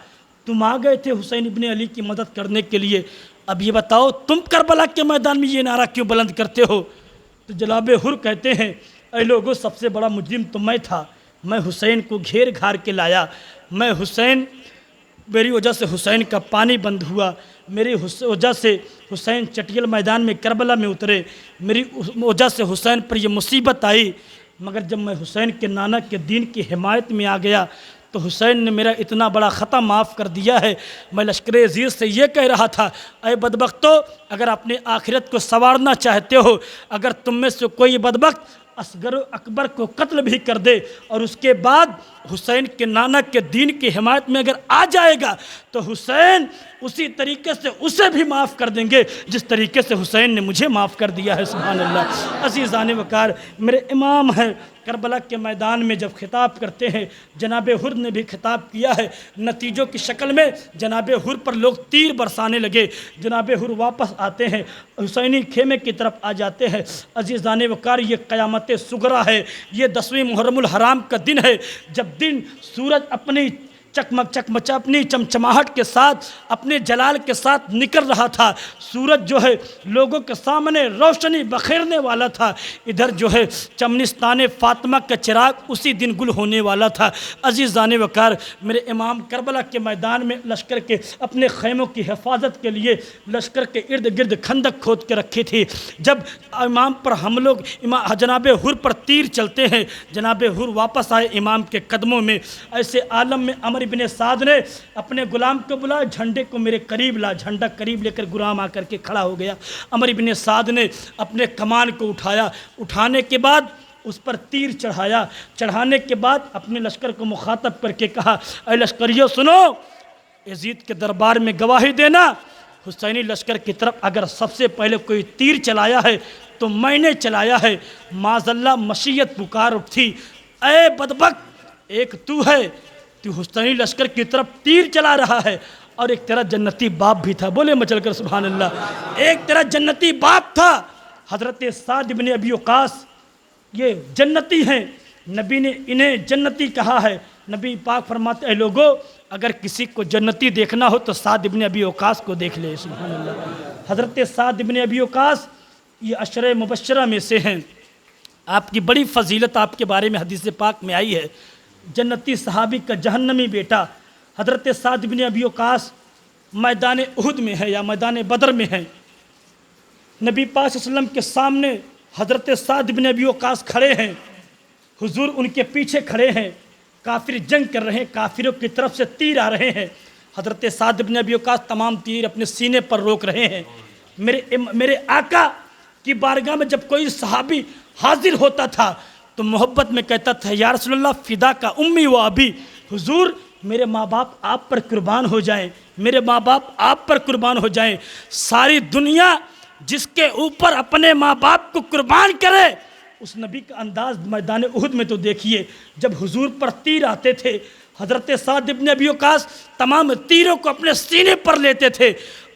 تم آ گئے تھے حسین ابن علی کی مدد کرنے کے لیے، اب یہ بتاؤ تم کربلا کے میدان میں یہ نعرہ کیوں بلند کرتے ہو؟ تو جناب حر کہتے ہیں اے لوگوں، سب سے بڑا مجرم تو میں تھا، میں حسین کو گھیر گھار کے لایا، میری وجہ سے حسین کا پانی بند ہوا، میری وجہ سے حسین چٹیل میدان میں کربلا میں اترے، میری وجہ سے حسین پر یہ مصیبت آئی، مگر جب میں حسین کے نانا کے دین کی حمایت میں آ گیا تو حسین نے میرا اتنا بڑا خطا معاف کر دیا ہے۔ میں لشکر عزیز سے یہ کہہ رہا تھا اے بدبختو، اگر اپنی آخرت کو سنوارنا چاہتے ہو، اگر تم میں سے کوئی بدبخت اصغر و اکبر کو قتل بھی کر دے اور اس کے بعد حسین کے نانا کے دین کی حمایت میں اگر آ جائے گا تو حسین اسی طریقے سے اسے بھی معاف کر دیں گے جس طریقے سے حسین نے مجھے معاف کر دیا ہے۔ سبحان اللہ۔ عزیزان وقار، میرے امام ہیں کربلا کے میدان میں جب خطاب کرتے ہیں، جناب حر نے بھی خطاب کیا ہے، نتیجوں کی شکل میں جناب حر پر لوگ تیر برسانے لگے، جناب حر واپس آتے ہیں، حسینی خیمے کی طرف آ جاتے ہیں۔ عزیزان وقار، یہ قیامت صغریٰ ہے، یہ 10ویں محرم الحرام کا دن ہے، جب دن سورج اپنی اپنی چمچماہٹ کے ساتھ، اپنے جلال کے ساتھ نکل رہا تھا، سورج جو ہے لوگوں کے سامنے روشنی بخیرنے والا تھا، ادھر جو ہے چمنستان فاطمہ کا چراغ اسی دن گل ہونے والا تھا۔ عزیزان وقار، میرے امام کربلا کے میدان میں لشکر کے اپنے خیموں کی حفاظت کے لیے لشکر کے ارد گرد خندق کھود کے رکھی تھی۔ جب امام پر ہم لوگ جناب حر پر تیر چلتے ہیں، جناب حر واپس آئے امام کے قدموں میں، ایسے عالم میں عمر بن سعد نے اپنے غلام کو بلایا، جھنڈے کو میرے قریب لا، جھنڈا قریب لے کر غلام آ کر کے کھڑا ہو گیا۔ عمر بن سعد نے اپنے کمان کو اٹھایا، اٹھانے کے بعد اس پر تیر چڑھایا، چڑھانے کے بعد اپنے لشکر کو مخاطب کر کے کہا اے لشکریو سنو، یزید کے دربار میں گواہی دینا، حسینی لشکر کی طرف اگر سب سے پہلے کوئی تیر چلایا ہے تو میں نے چلایا ہے، معاذ اللہ مشیت پکار اٹھی، اے بدبخت، ایک تو ہے، تو حسینی لشکر کی طرف تیر چلا رہا ہے، اور ایک تیرا جنتی باپ بھی تھا، بولے مچل کر سبحان اللہ، ایک تیرا جنتی باپ تھا حضرت سعد بن ابی وقاص، یہ جنتی ہیں، نبی نے انہیں جنتی کہا ہے۔ نبی پاک فرماتے ہیں لوگوں، اگر کسی کو جنتی دیکھنا ہو تو سعد بن ابی وقاص کو دیکھ لے۔ سبحان اللہ۔ حضرت سعد بن ابی وقاص یہ عشرہ مبشرہ میں سے ہیں، آپ کی بڑی فضیلت آپ کے بارے میں حدیث پاک میں آئی ہے، جنتی صحابی کا جہنمی بیٹا حضرت سعد بن ابی وقاص میدان احد میں ہے یا میدان بدر میں ہے، نبی پاک صلی اللہ علیہ وسلم کے سامنے حضرت سعد بن ابی وقاص کھڑے ہیں، حضور ان کے پیچھے کھڑے ہیں، کافر جنگ کر رہے ہیں، کافروں کی طرف سے تیر آ رہے ہیں، حضرت سعد بن ابی وقاص تمام تیر اپنے سینے پر روک رہے ہیں۔ میرے آقا کی بارگاہ میں جب کوئی صحابی حاضر ہوتا تھا تو محبت میں کہتا تھا یا رسول اللہ فدا کا امی و ابی، حضور میرے ماں باپ آپ پر قربان ہو جائیں، میرے ماں باپ آپ پر قربان ہو جائیں۔ ساری دنیا جس کے اوپر اپنے ماں باپ کو قربان کرے، اس نبی کا انداز میدان احد میں تو دیکھیے، جب حضور پر تیر آتے تھے حضرت سعد بن ابی وقاص تمام تیروں کو اپنے سینے پر لیتے تھے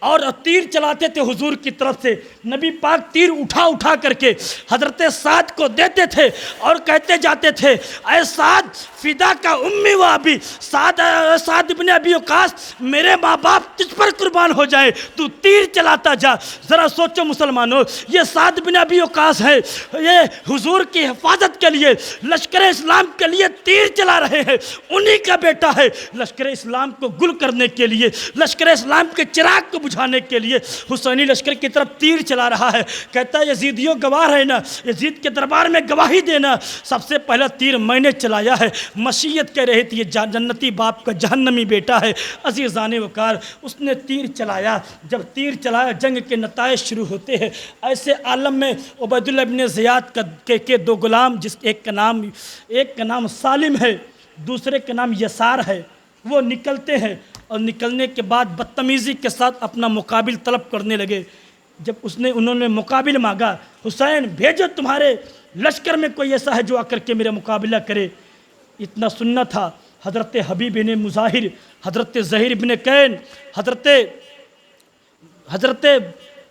اور تیر چلاتے تھے حضور کی طرف سے۔ نبی پاک تیر اٹھا کر کے حضرت سعد کو دیتے تھے اور کہتے جاتے تھے اے سعد فدا کا امی و ابی، سعد بن ابی وقاص میرے ماں باپ تجھ پر قربان ہو جائے، تو تیر چلاتا جا۔ ذرا سوچو مسلمانوں، یہ سعد بن ابی وقاص ہے، یہ حضور کی حفاظت کے لیے لشکر اسلام کے لیے تیر چلا رہے ہیں، انہی کا بیٹا ہے لشکر اسلام کو گل کرنے کے لیے، لشکر اسلام کے چراغ کو بجھانے کے لیے حسینی لشکر کی طرف تیر چلا رہا ہے۔ کہتا ہے یزیدیوں گواہ رہنا، یزید کے دربار میں گواہی دینا، سب سے پہلا تیر میں نے چلایا ہے۔ مشیت کہہ رہی تھی یہ جنتی باپ کا جہنمی بیٹا ہے۔ عزیزان وقار اس نے تیر چلایا، جب تیر چلایا جنگ کے نتائج شروع ہوتے ہیں۔ ایسے عالم میں عبید اللہ بن زیاد کے دو غلام، جس ایک کا نام سالم ہے، دوسرے کا نام یسار ہے، وہ نکلتے ہیں اور نکلنے کے بعد بدتمیزی کے ساتھ اپنا مقابل طلب کرنے لگے۔ جب انہوں نے مقابل مانگا، حسین بھیجو تمہارے لشکر میں کوئی ایسا ہے جو آ کر کے میرا مقابلہ کرے۔ اتنا سننا تھا، حضرت حبیب بن مظاہر، حضرت زہیر بن کین، حضرت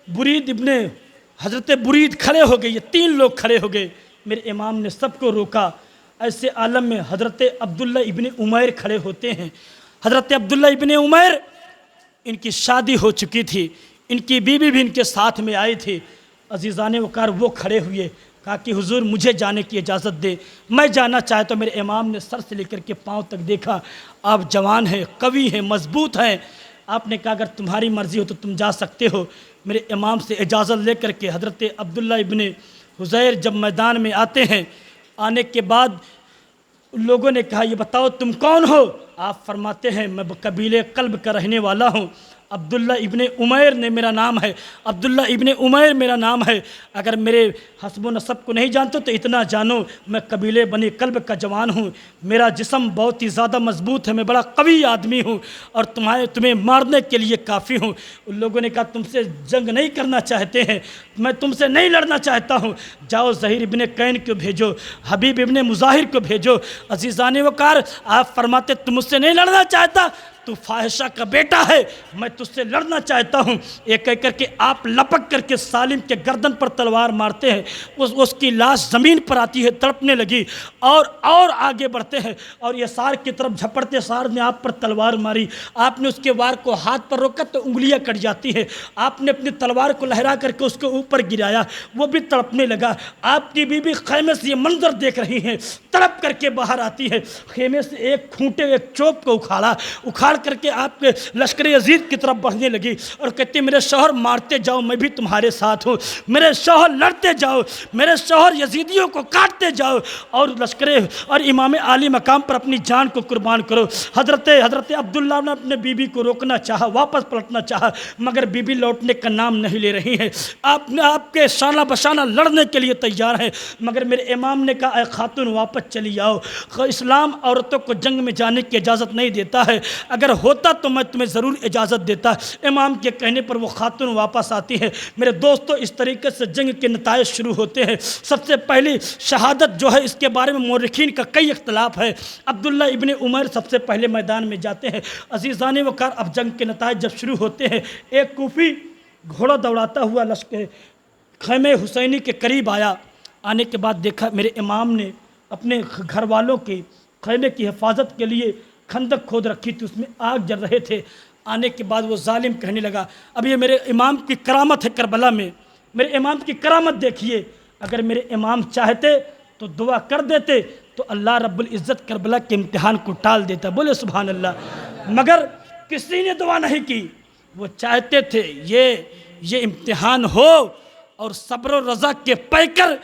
برید کھڑے ہو گئے، یہ تین لوگ کھڑے ہو گئے۔ میرے امام نے سب کو روکا۔ ایسے عالم میں حضرت عبداللہ ابن عمیر کھڑے ہوتے ہیں۔ حضرت عبداللہ ابن عمیر، ان کی شادی ہو چکی تھی، ان کی بیوی بھی ان کے ساتھ میں آئی تھی۔ عزیزان وقار وہ کھڑے ہوئے، کہا کہ حضور مجھے جانے کی اجازت دے، میں جانا چاہتا ہوں۔ میرے امام نے سر سے لے کر کے پاؤں تک دیکھا، آپ جوان ہیں، قوی ہیں، مضبوط ہیں۔ آپ نے کہا اگر تمہاری مرضی ہو تو تم جا سکتے ہو۔ میرے امام سے اجازت لے کر کے حضرت عبداللہ ابن حذیر جب میدان میں آتے ہیں، آنے کے بعد لوگوں نے کہا یہ بتاؤ تم کون ہو؟ آپ فرماتے ہیں میں قبیلے قلب کا رہنے والا ہوں، عبداللہ ابن عمیر نے میرا نام ہے، عبداللہ ابن عمیر میرا نام ہے۔ اگر میرے حسب و نسب کو نہیں جانتے تو اتنا جانو میں قبیلے بنی قلب کا جوان ہوں، میرا جسم بہت ہی زیادہ مضبوط ہے، میں بڑا قوی آدمی ہوں اور تمہیں مارنے کے لیے کافی ہوں۔ ان لوگوں نے کہا تم سے جنگ نہیں کرنا چاہتے ہیں، میں تم سے نہیں لڑنا چاہتا ہوں، جاؤ زہیر ابن کین کو بھیجو، حبیب ابن مظاہر کو بھیجو۔ عزیزان وقار آپ فرماتے تم مجھ سے نہیں لڑنا چاہتا، تو فاحشہ کا بیٹا ہے، میں تجھ سے لڑنا چاہتا ہوں۔ یہ کہہ کر کے آپ لپک کر کے سالم کے گردن پر تلوار مارتے ہیں، اس کی لاش زمین پر آتی ہے، تڑپنے لگی، اور آگے بڑھتے ہیں اور یسار کی طرف جھپڑتے سار نے آپ پر تلوار ماری۔ آپ نے اس کے وار کو ہاتھ پر روکا تو انگلیاں کٹ جاتی ہیں، آپ نے اپنی تلوار کو لہرا کر کے اس کو اوپر گرایا، وہ بھی تڑپنے لگا۔ آپ کی بیوی خیمے سے یہ منظر دیکھ رہی ہیں، تڑپ کر کے باہر آتی ہے، خیمے سے ایک کھونٹے ایک چوب کو اکھاڑ کر کے آپ کے لشکر یزید کی طرف بڑھنے لگی اور کہتے میرے شوہر مارتے جاؤ میں بھی تمہارے ساتھ ہوں، میرے شوہر لڑتے جاؤ، میرے شوہر یزیدیوں کو کاٹتے جاؤ اور لشکر اور امام عالی مقام پر اپنی جان کو قربان کرو۔ حضرت عبداللہ نے اپنے بیوی کو روکنا چاہا، واپس پلٹنا چاہا، مگر بیوی لوٹنے کا نام نہیں لے رہی ہے۔ آپ کے شانہ بشانہ لڑنے کے لیے تیار ہیں، مگر میرے امام نے کہا اے خاتون واپس چلی آؤ، اسلام عورتوں کو جنگ میں جانے کی اجازت نہیں دیتا ہے، اگر ہوتا تو میں تمہیں ضرور اجازت دیتا۔ امام کے کہنے پر وہ خاتون واپس آتی ہے۔ میرے دوستو اس طریقے سے جنگ کے نتائج شروع ہوتے ہیں۔ سب سے پہلی شہادت جو ہے اس کے بارے میں مورخین کا کئی اختلاف ہے۔ عبداللہ ابن عمر سب سے پہلے میدان میں جاتے ہیں۔ عزیزان وقار اب جنگ کے نتائج جب شروع ہوتے ہیں، ایک کوفی گھوڑا دوڑاتا ہوا لشکر خیمے حسینی کے قریب آیا۔ آنے کے بعد دیکھا میرے امام نے اپنے گھر والوں کے خیمے کی حفاظت کے لیے کھندق کھود رکھی تھی، اس میں آگ جل رہے تھے۔ آنے کے بعد وہ ظالم کہنے لگا اب یہ میرے امام کی کرامت ہے کربلا میں، میرے امام کی کرامت دیکھیے، اگر میرے امام چاہتے تو دعا کر دیتے تو اللہ رب العزت کربلا کے امتحان کو ٹال دیتا۔ بولے سبحان اللہ۔ مگر کسی نے دعا نہیں کی، وہ چاہتے تھے یہ امتحان ہو اور صبر و رضا کے پیکر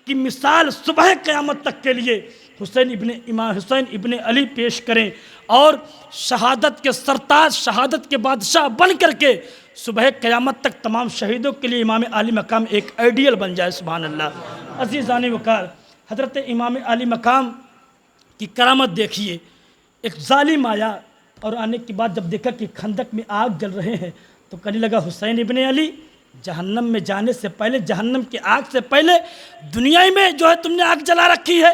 کی مثال صبح قیامت تک کے لیے امام حسین ابن علی پیش کریں، اور شہادت کے سرتاج، شہادت کے بادشاہ بن کر کے صبح قیامت تک تمام شہیدوں کے لیے امام علی مقام ایک آئیڈیل بن جائے۔ سبحان اللہ۔ عزیزان وقار، حضرت امام علی مقام کی کرامت دیکھیے۔ ایک ظالم آیا اور آنے کے بعد جب دیکھا کہ خندق میں آگ جل رہے ہیں تو کہنے لگا حسین ابن علی، جہنم میں جانے سے پہلے، جہنم کی آگ سے پہلے دنیا میں جو ہے تم نے آگ جلا رکھی ہے۔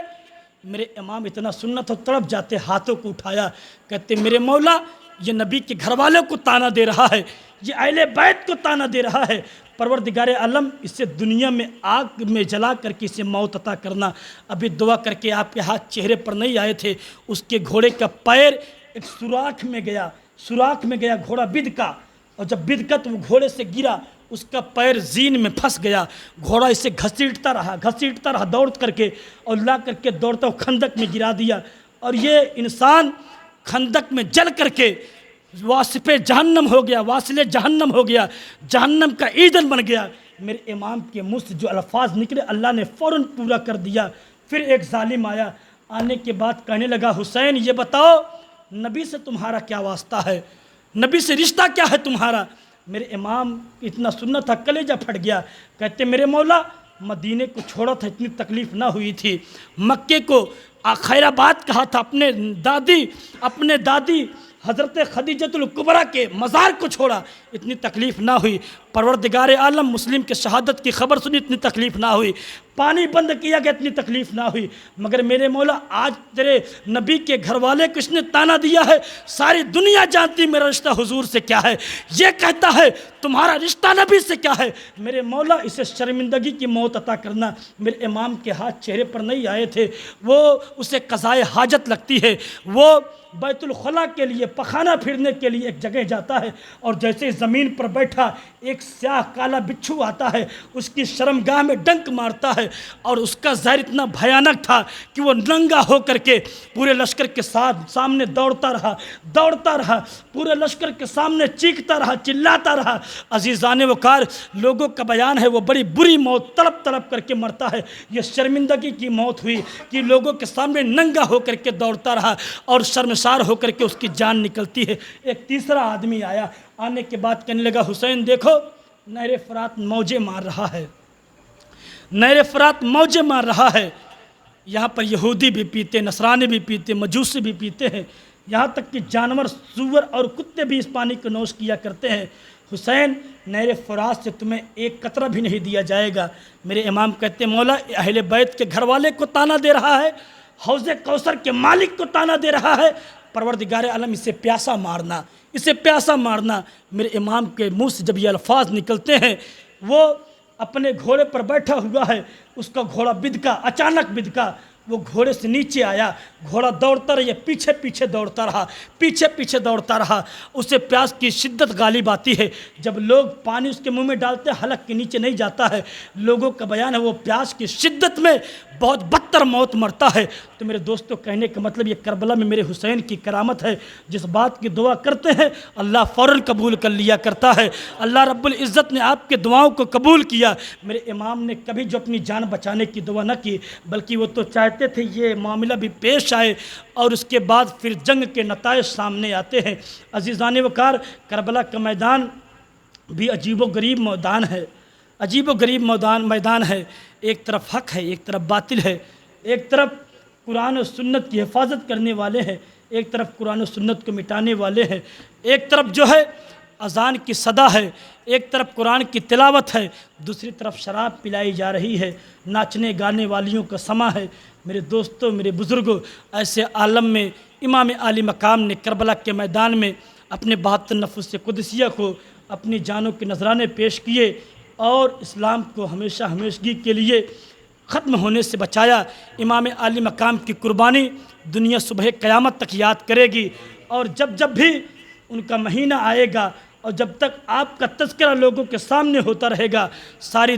میرے امام اتنا سننا تو تڑپ جاتے، ہاتھوں کو اٹھایا، کہتے میرے مولا یہ نبی کے گھر والوں کو تانا دے رہا ہے، یہ اہل بیت کو تانا دے رہا ہے، پروردگار عالم اسے دنیا میں آگ میں جلا کر کے اسے موت عطا کرنا۔ ابھی دعا کر کے آپ کے ہاتھ چہرے پر نہیں آئے تھے، اس کے گھوڑے کا پیر ایک سوراخ میں گیا، سوراخ میں گیا گھوڑا بدکا، اور جب بدکا تو وہ گھوڑے سے گرا، اس کا پیر زین میں پھنس گیا، گھوڑا اسے گھسیٹتا رہا دوڑ کر کے، اور لا کر کے دوڑتا وہ خندق میں گرا دیا، اور یہ انسان خندق میں جل کر کے واسف جہنم ہو گیا، واصل جہنم ہو گیا، جہنم کا ایندھن بن گیا۔ میرے امام کے منہ سے جو الفاظ نکلے اللہ نے فوراً پورا کر دیا۔ پھر ایک ظالم آیا، آنے کے بعد کہنے لگا حسین یہ بتاؤ نبی سے تمہارا کیا واسطہ ہے، نبی سے رشتہ کیا ہے تمہارا؟ میرے امام اتنا سننا تھا کلیجہ پھٹ گیا، کہتے میرے مولا مدینے کو چھوڑا تھا اتنی تکلیف نہ ہوئی تھی، مکے کو خیر آباد کہا تھا، اپنے دادی حضرت خدیجۃ الکبریٰ کے مزار کو چھوڑا اتنی تکلیف نہ ہوئی، پروردگار عالم مسلم کے شہادت کی خبر سنی اتنی تکلیف نہ ہوئی، پانی بند کیا گیا اتنی تکلیف نہ ہوئی، مگر میرے مولا آج تیرے نبی کے گھر والے کو اس نے تانا دیا ہے، ساری دنیا جانتی میرا رشتہ حضور سے کیا ہے، یہ کہتا ہے تمہارا رشتہ نبی سے کیا ہے، میرے مولا اسے شرمندگی کی موت عطا کرنا۔ میرے امام کے ہاتھ چہرے پر نہیں آئے تھے، وہ اسے قضائے حاجت لگتی ہے، وہ بیت الخلاء کے لیے پخانہ پھرنے کے لیے ایک جگہ جاتا ہے، اور جیسے زمین پر بیٹھا ایک سیاہ کالا بچھو آتا ہے، اس کی شرمگاہ میں ڈنک مارتا ہے، اور اس کا زہر اتنا بھیانک تھا کہ وہ ننگا ہو کر کے پورے لشکر کے سامنے دوڑتا رہا، پورے لشکر کے سامنے چیختا رہا، چلاتا رہا۔ عزیزان وقار، لوگوں کا بیان ہے وہ بڑی بری موت تڑپ تڑپ کر کے مرتا ہے، یہ شرمندگی کی موت ہوئی کہ لوگوں کے سامنے ننگا ہو کر کے دوڑتا رہا اور شرمسار ہو کر کے اس کی جان نکلتی ہے۔ ایک تیسرا آدمی آیا، آنے کے بعد کہنے لگا حسین دیکھو نہر فرات موجیں مار رہا ہے، نہر فرات موجیں مار رہا ہے، یہاں پر یہودی بھی پیتے، نصرانی بھی پیتے، مجوسی بھی پیتے ہیں، یہاں تک کہ جانور سور اور کتے بھی اس پانی کو نوش کیا کرتے ہیں، حسین نہر فرات سے تمہیں ایک قطرہ بھی نہیں دیا جائے گا۔ میرے امام کہتے مولا اہل بیت کے گھر والے کو تانا دے رہا ہے، حوض کوثر کے مالک کو تانا دے رہا ہے، پروردگار عالم اسے پیاسا مارنا۔ میرے امام کے منہ سے جب یہ الفاظ نکلتے ہیں، وہ اپنے گھوڑے پر بیٹھا ہوا ہے، اس کا گھوڑا بدکا، اچانک بدکا، وہ گھوڑے سے نیچے آیا، گھوڑا دوڑتا رہا، پیچھے پیچھے دوڑتا رہا، اسے پیاس کی شدت غالب آتی ہے، جب لوگ پانی اس کے منہ میں ڈالتے ہیں حلق کے نیچے نہیں جاتا ہے، لوگوں کا بیان ہے وہ پیاس کی شدت میں بہت بدتر موت مرتا ہے۔ تو میرے دوستوں کہنے کا مطلب یہ کربلا میں میرے حسین کی کرامت ہے، جس بات کی دعا کرتے ہیں اللہ فوراً قبول کر لیا کرتا ہے، اللہ رب العزت نے آپ کے دعاؤں کو قبول کیا۔ میرے امام نے کبھی جو اپنی جان بچانے کی دعا نہ کی، بلکہ وہ تو چاہتے تھے یہ معاملہ بھی پیش آئے اور اس کے بعد پھر جنگ کے نتائج سامنے آتے ہیں۔ عزیزان وقار، کربلا کا میدان بھی عجیب و غریب میدان ہے، ایک طرف حق ہے، ایک طرف باطل ہے، ایک طرف قرآن و سنت کی حفاظت کرنے والے ہیں، ایک طرف قرآن و سنت کو مٹانے والے ہیں، ایک طرف جو ہے اذان کی صدا ہے، ایک طرف قرآن کی تلاوت ہے، دوسری طرف شراب پلائی جا رہی ہے، ناچنے گانے والیوں کا سما ہے۔ میرے دوستوں، میرے بزرگوں، ایسے عالم میں امام علی مقام نے کربلا کے میدان میں اپنے 72 نفس قدسیہ کو اپنی جانوں کے نذرانے پیش کیے اور اسلام کو ہمیشہ ہمیشگی کے لیے ختم ہونے سے بچایا۔ امام علی مقام کی قربانی دنیا صبح قیامت تک یاد کرے گی، اور جب بھی ان کا مہینہ آئے گا اور جب تک آپ کا تذکرہ لوگوں کے سامنے ہوتا رہے گا، ساری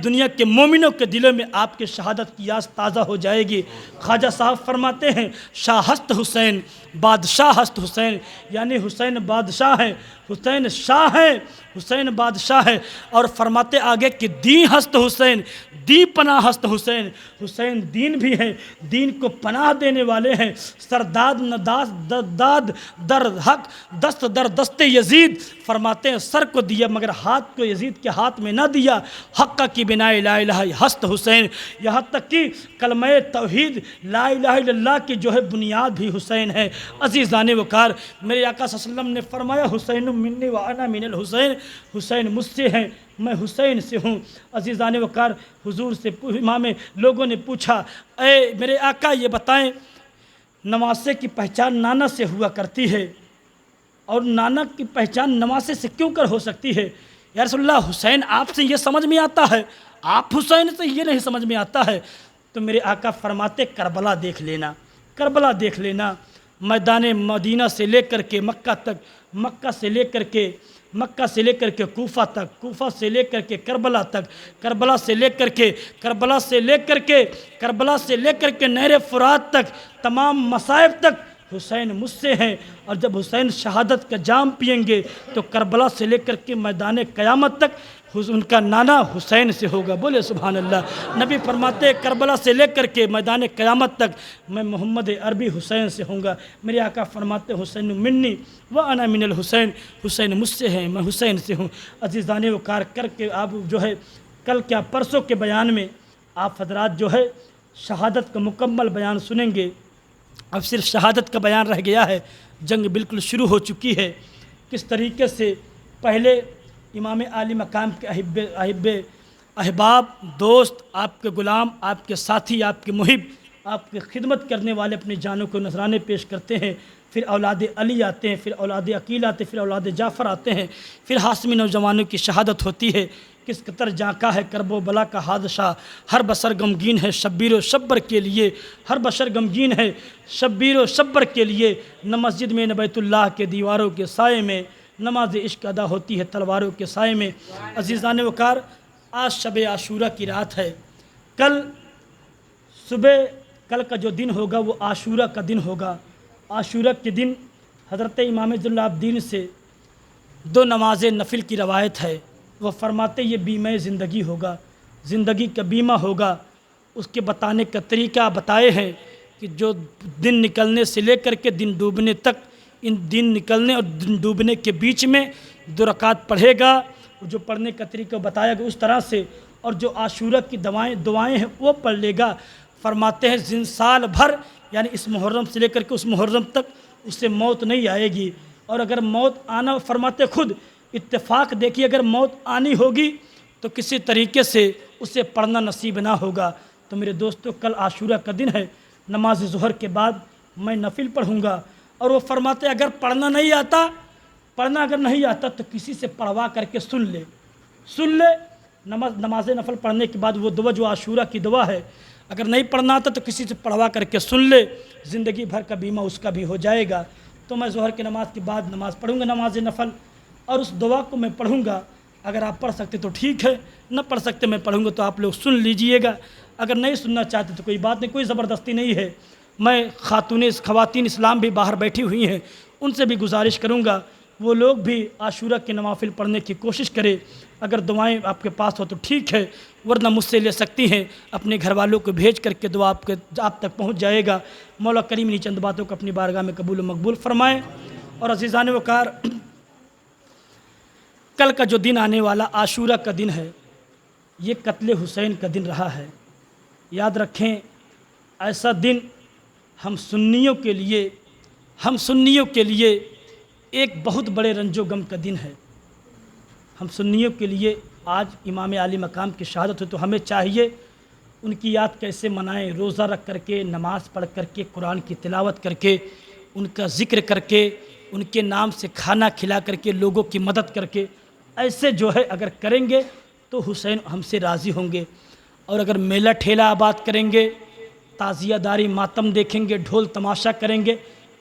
دنیا کے مومنوں کے دلوں میں آپ کے شہادت کی یاد تازہ ہو جائے گی۔ خواجہ صاحب فرماتے ہیں شاہ ہست حسین بادشاہ ہست حسین، یعنی حسین بادشاہ ہیں، حسین شاہ ہے، حسین بادشاہ ہے، اور فرماتے آگے کہ دین ہست حسین، دی پناہ ہست حسین، حسین دین بھی ہے، دین کو پناہ دینے والے ہیں، سرداد نداز داد در حق دست در دست یزید، فرماتے ہیں سر کو دیا مگر ہاتھ کو یزید کے ہاتھ میں نہ دیا، حق کی بنا لا الہ ہست حسین، یہاں تک کہ کلمہ توحید لا الہ الا اللہ کی جو ہے بنیاد بھی حسین ہے۔ عزیزان وقار، میرے آقا صلی اللہ علیہ وسلم نے فرمایا حسین منی وانا من الحسین، حسین مجھ سے ہیں میں حسین سے ہوں۔ عزیزان وقار، حضور سے امام لوگوں نے پوچھا اے میرے آقا یہ بتائیں نواسے کی پہچان نانا سے ہوا کرتی ہے اور نانا کی پہچان نواسے سے کیوں کر ہو سکتی ہے؟ یا رسول اللہ حسین آپ سے یہ سمجھ میں آتا ہے، آپ حسین سے یہ نہیں سمجھ میں آتا ہے۔ تو میرے آقا فرماتے کربلا دیکھ لینا، کربلا دیکھ لینا، میدان مدینہ سے لے کر کے مکہ تک، مکہ سے لے کر کے کوفہ تک، کوفہ سے لے کر کے کربلا تک، کربلا سے لے کر کے نہر فرات تک، تمام مصائب تک حسین مجھ سے ہیں۔ اور جب حسین شہادت کا جام پئیں گے تو کربلا سے لے کر کے میدان قیامت تک ان کا نانا حسین سے ہوگا، بولے سبحان اللہ۔ نبی فرماتے کربلا سے لے کر کے میدان قیامت تک میں محمد عربی حسین سے ہوں گا۔ میرے آقا فرماتے حسین منی وانا من الحسین، حسین مجھ سے ہیں میں حسین سے ہوں۔ عزیزان وقار، کر کے آپ جو ہے کل کیا پرسوں کے بیان میں آپ حضرات جو ہے شہادت کا مکمل بیان سنیں گے۔ اب صرف شہادت کا بیان رہ گیا ہے، جنگ بالکل شروع ہو چکی ہے۔ کس طریقے سے پہلے امام عالی مقام کے احباب، دوست، آپ کے غلام، آپ کے ساتھی، آپ کے محب، آپ کی خدمت کرنے والے اپنی جانوں کو نذرانے پیش کرتے ہیں، پھر اولاد علی آتے ہیں، پھر اولاد عقیل آتے ہیں، پھر اولاد جعفر آتے ہیں، پھر ہاشمی نوجوانوں کی شہادت ہوتی ہے۔ کس قطر جانکا ہے کرب و بلا کا حادثہ، ہر بشر غمگین ہے شبیر و شبر کے لیے، ہر بشر غمگین ہے شبیر و شبر کے لیے، نہ مسجد میں نہ بیت اللہ کے دیواروں کے سائے میں، نماز عشق ادا ہوتی ہے تلواروں کے سائے میں۔ عزیزان وقار، آج شب عاشورہ کی رات ہے، کل صبح کل کا جو دن ہوگا وہ عاشورہ کا دن ہوگا۔ عاشورہ کے دن حضرت امام ذی العابدین سے 2 نماز نفل کی روایت ہے۔ وہ فرماتے یہ بیمہ زندگی ہوگا، زندگی کا بیمہ ہوگا۔ اس کے بتانے کا طریقہ بتائے ہیں کہ جو دن نکلنے سے لے کر کے دن ڈوبنے تک، ان دن نکلنے اور دن ڈوبنے کے بیچ میں 2 رکعت پڑھے گا، جو پڑھنے کا طریقہ بتایا گیا اس طرح سے، اور جو عاشورہ کی دعائیں ہیں وہ پڑھ لے گا۔ فرماتے ہیں سال بھر یعنی اس محرم سے لے کر کے اس محرم تک اسے موت نہیں آئے گی، اور اگر موت آنا، فرماتے خود اتفاق دیکھیے اگر موت آنی ہوگی تو کسی طریقے سے اسے پڑھنا نصیب نہ ہوگا۔ تو میرے دوستو، کل عاشورہ کا دن ہے، نماز ظہر کے بعد میں نفل پڑھوں گا، اور وہ فرماتے اگر پڑھنا اگر نہیں آتا تو کسی سے پڑھوا کر کے سن لے۔ نماز نفل پڑھنے کے بعد وہ دعا جو عاشورہ کی دعا ہے، اگر نہیں پڑھنا آتا تو کسی سے پڑھوا کر کے سن لے، زندگی بھر کا بیمہ اس کا بھی ہو جائے گا۔ تو میں ظہر کی نماز کے بعد نماز پڑھوں گا، نماز نفل، اور اس دعا کو میں پڑھوں گا۔ اگر آپ پڑھ سکتے تو ٹھیک ہے، نہ پڑھ سکتے میں پڑھوں گا تو آپ لوگ سن لیجئے گا، اگر نہیں سننا چاہتے تو کوئی بات نہیں، کوئی زبردستی نہیں ہے۔ میں خواتین اسلام بھی باہر بیٹھی ہوئی ہیں، ان سے بھی گزارش کروں گا وہ لوگ بھی عاشورہ کے نوافل پڑھنے کی کوشش کرے۔ اگر دعائیں آپ کے پاس ہو تو ٹھیک ہے، ورنہ مجھ سے لے سکتی ہیں، اپنے گھر والوں کو بھیج کر کے دعا آپ تک پہنچ جائے گا۔ مولا کریم انہی چند باتوں کو اپنی بارگاہ میں قبول و مقبول فرمائے۔ اور عزیزان وقار، کل کا جو دن آنے والا عاشورہ کا دن ہے، یہ قتل حسین کا دن رہا ہے۔ یاد رکھیں، ایسا دن ہم سنیوں کے لیے ایک بہت بڑے رنج و غم کا دن ہے۔ ہم سنیوں کے لیے آج امام عالی مقام کی شہادت ہو تو ہمیں چاہیے ان کی یاد کیسے منائیں، روزہ رکھ کر کے، نماز پڑھ کر کے، قرآن کی تلاوت کر کے، ان کا ذکر کر کے، ان کے نام سے کھانا کھلا کر کے، لوگوں کی مدد کر کے، ایسے جو ہے اگر کریں گے تو حسین ہم سے راضی ہوں گے۔ اور اگر میلہ ٹھیلا آباد کریں گے، تعزیہ داری ماتم دیکھیں گے، ڈھول تماشا کریں گے،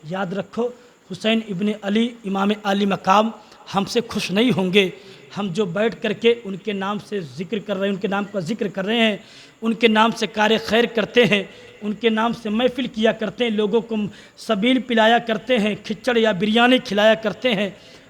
یاد رکھو حسین ابن علی امام عالی مقام ہم سے خوش نہیں ہوں گے۔ ہم جو بیٹھ کر کے ان کے نام سے ذکر کر رہے ہیں، ان کے نام کا ذکر کر رہے ہیں، ان کے نام سے کار خیر کرتے ہیں، ان کے نام سے محفل کیا کرتے ہیں، لوگوں کو سبیل پلایا کرتے ہیں، کھچڑ یا بریانی کھلایا کرتے ہیں،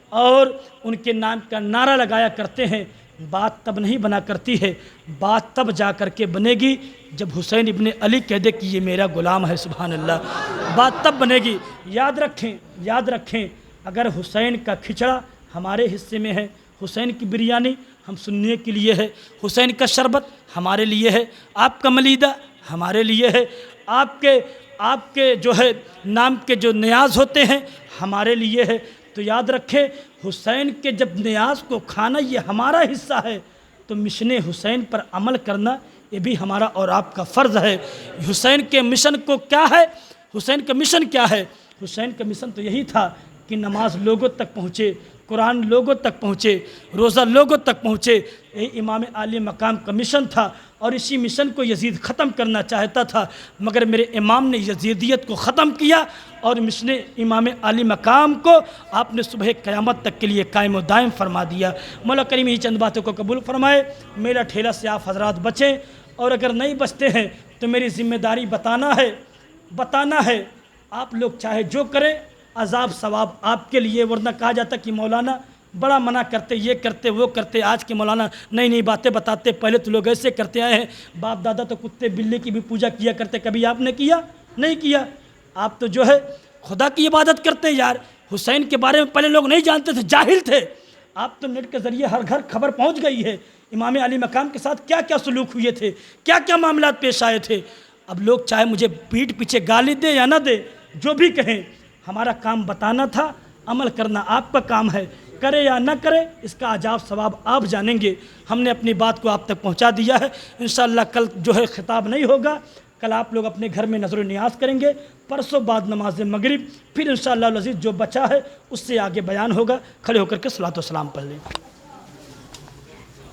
اور ان کے نام کا نعرہ لگایا کرتے ہیں، بات تب نہیں بنا کرتی ہے، بات تب جا کر کے بنے گی جب حسین ابن علی کہہ دے کہ یہ میرا غلام ہے، سبحان اللہ، بات تب بنے گی۔ یاد رکھیں اگر حسین کا کھچڑا ہمارے حصے میں ہے، حسین کی بریانی ہم سننے کے لیے ہے، حسین کا شربت ہمارے لیے ہے، آپ کا ملیدہ ہمارے لیے ہے، آپ کے جو ہے نام کے جو نیاز ہوتے ہیں ہمارے لیے ہے، تو یاد رکھیں حسین کے جب نیاز کو کھانا یہ ہمارا حصہ ہے تو مشن حسین پر عمل کرنا یہ بھی ہمارا اور آپ کا فرض ہے۔ حسین کے مشن کو کیا ہے؟ حسین کا مشن کیا ہے؟ حسین کا مشن تو یہی تھا کہ نماز لوگوں تک پہنچے، قرآن لوگوں تک پہنچے، روزہ لوگوں تک پہنچے، یہی امام عالی مقام کا مشن تھا، اور اسی مشن کو یزید ختم کرنا چاہتا تھا، مگر میرے امام نے یزیدیت کو ختم کیا اور مشن امام عالی مقام کو آپ نے صبح قیامت تک کے لیے قائم و دائم فرما دیا۔ مولا کریم ہی چند باتوں کو قبول فرمائے، میرا ٹھیلا سے آپ حضرات بچیں، اور اگر نہیں بچتے ہیں تو میری ذمہ داری بتانا ہے، آپ لوگ چاہے جو کریں، عذاب ثواب آپ کے لیے، ورنہ کہا جاتا کہ مولانا بڑا منع کرتے، یہ کرتے وہ کرتے، آج کے مولانا نئی نئی باتیں بتاتے، پہلے تو لوگ ایسے کرتے آئے ہیں، باپ دادا تو کتے بلے کی بھی پوجا کیا کرتے، کبھی آپ نے کیا؟ نہیں کیا، آپ تو جو ہے خدا کی عبادت کرتے یار۔ حسین کے بارے میں پہلے لوگ نہیں جانتے تھے، جاہل تھے، آپ تو نیٹ کے ذریعے ہر گھر خبر پہنچ گئی ہے، امام علی مقام کے ساتھ کیا کیا سلوک ہوئے تھے، کیا کیا معاملات پیش آئے تھے۔ اب لوگ چاہے مجھے پیٹھ پیچھے گالی دے یا نہ دے، جو بھی کہیں، ہمارا کام بتانا تھا، عمل کرنا آپ کا کام ہے، کرے یا نہ کرے اس کا عذاب ثواب آپ جانیں گے۔ ہم نے اپنی بات کو آپ تک پہنچا دیا ہے، انشاءاللہ کل جو ہے خطاب نہیں ہوگا، کل آپ لوگ اپنے گھر میں نظر و نیاز کریں گے، پرسوں بعد نماز مغرب، پھر انشاءاللہ العزیز جو بچا ہے اس سے آگے بیان ہوگا۔ کھڑے ہو کر کے صلاۃ و سلام پڑھ لیں۔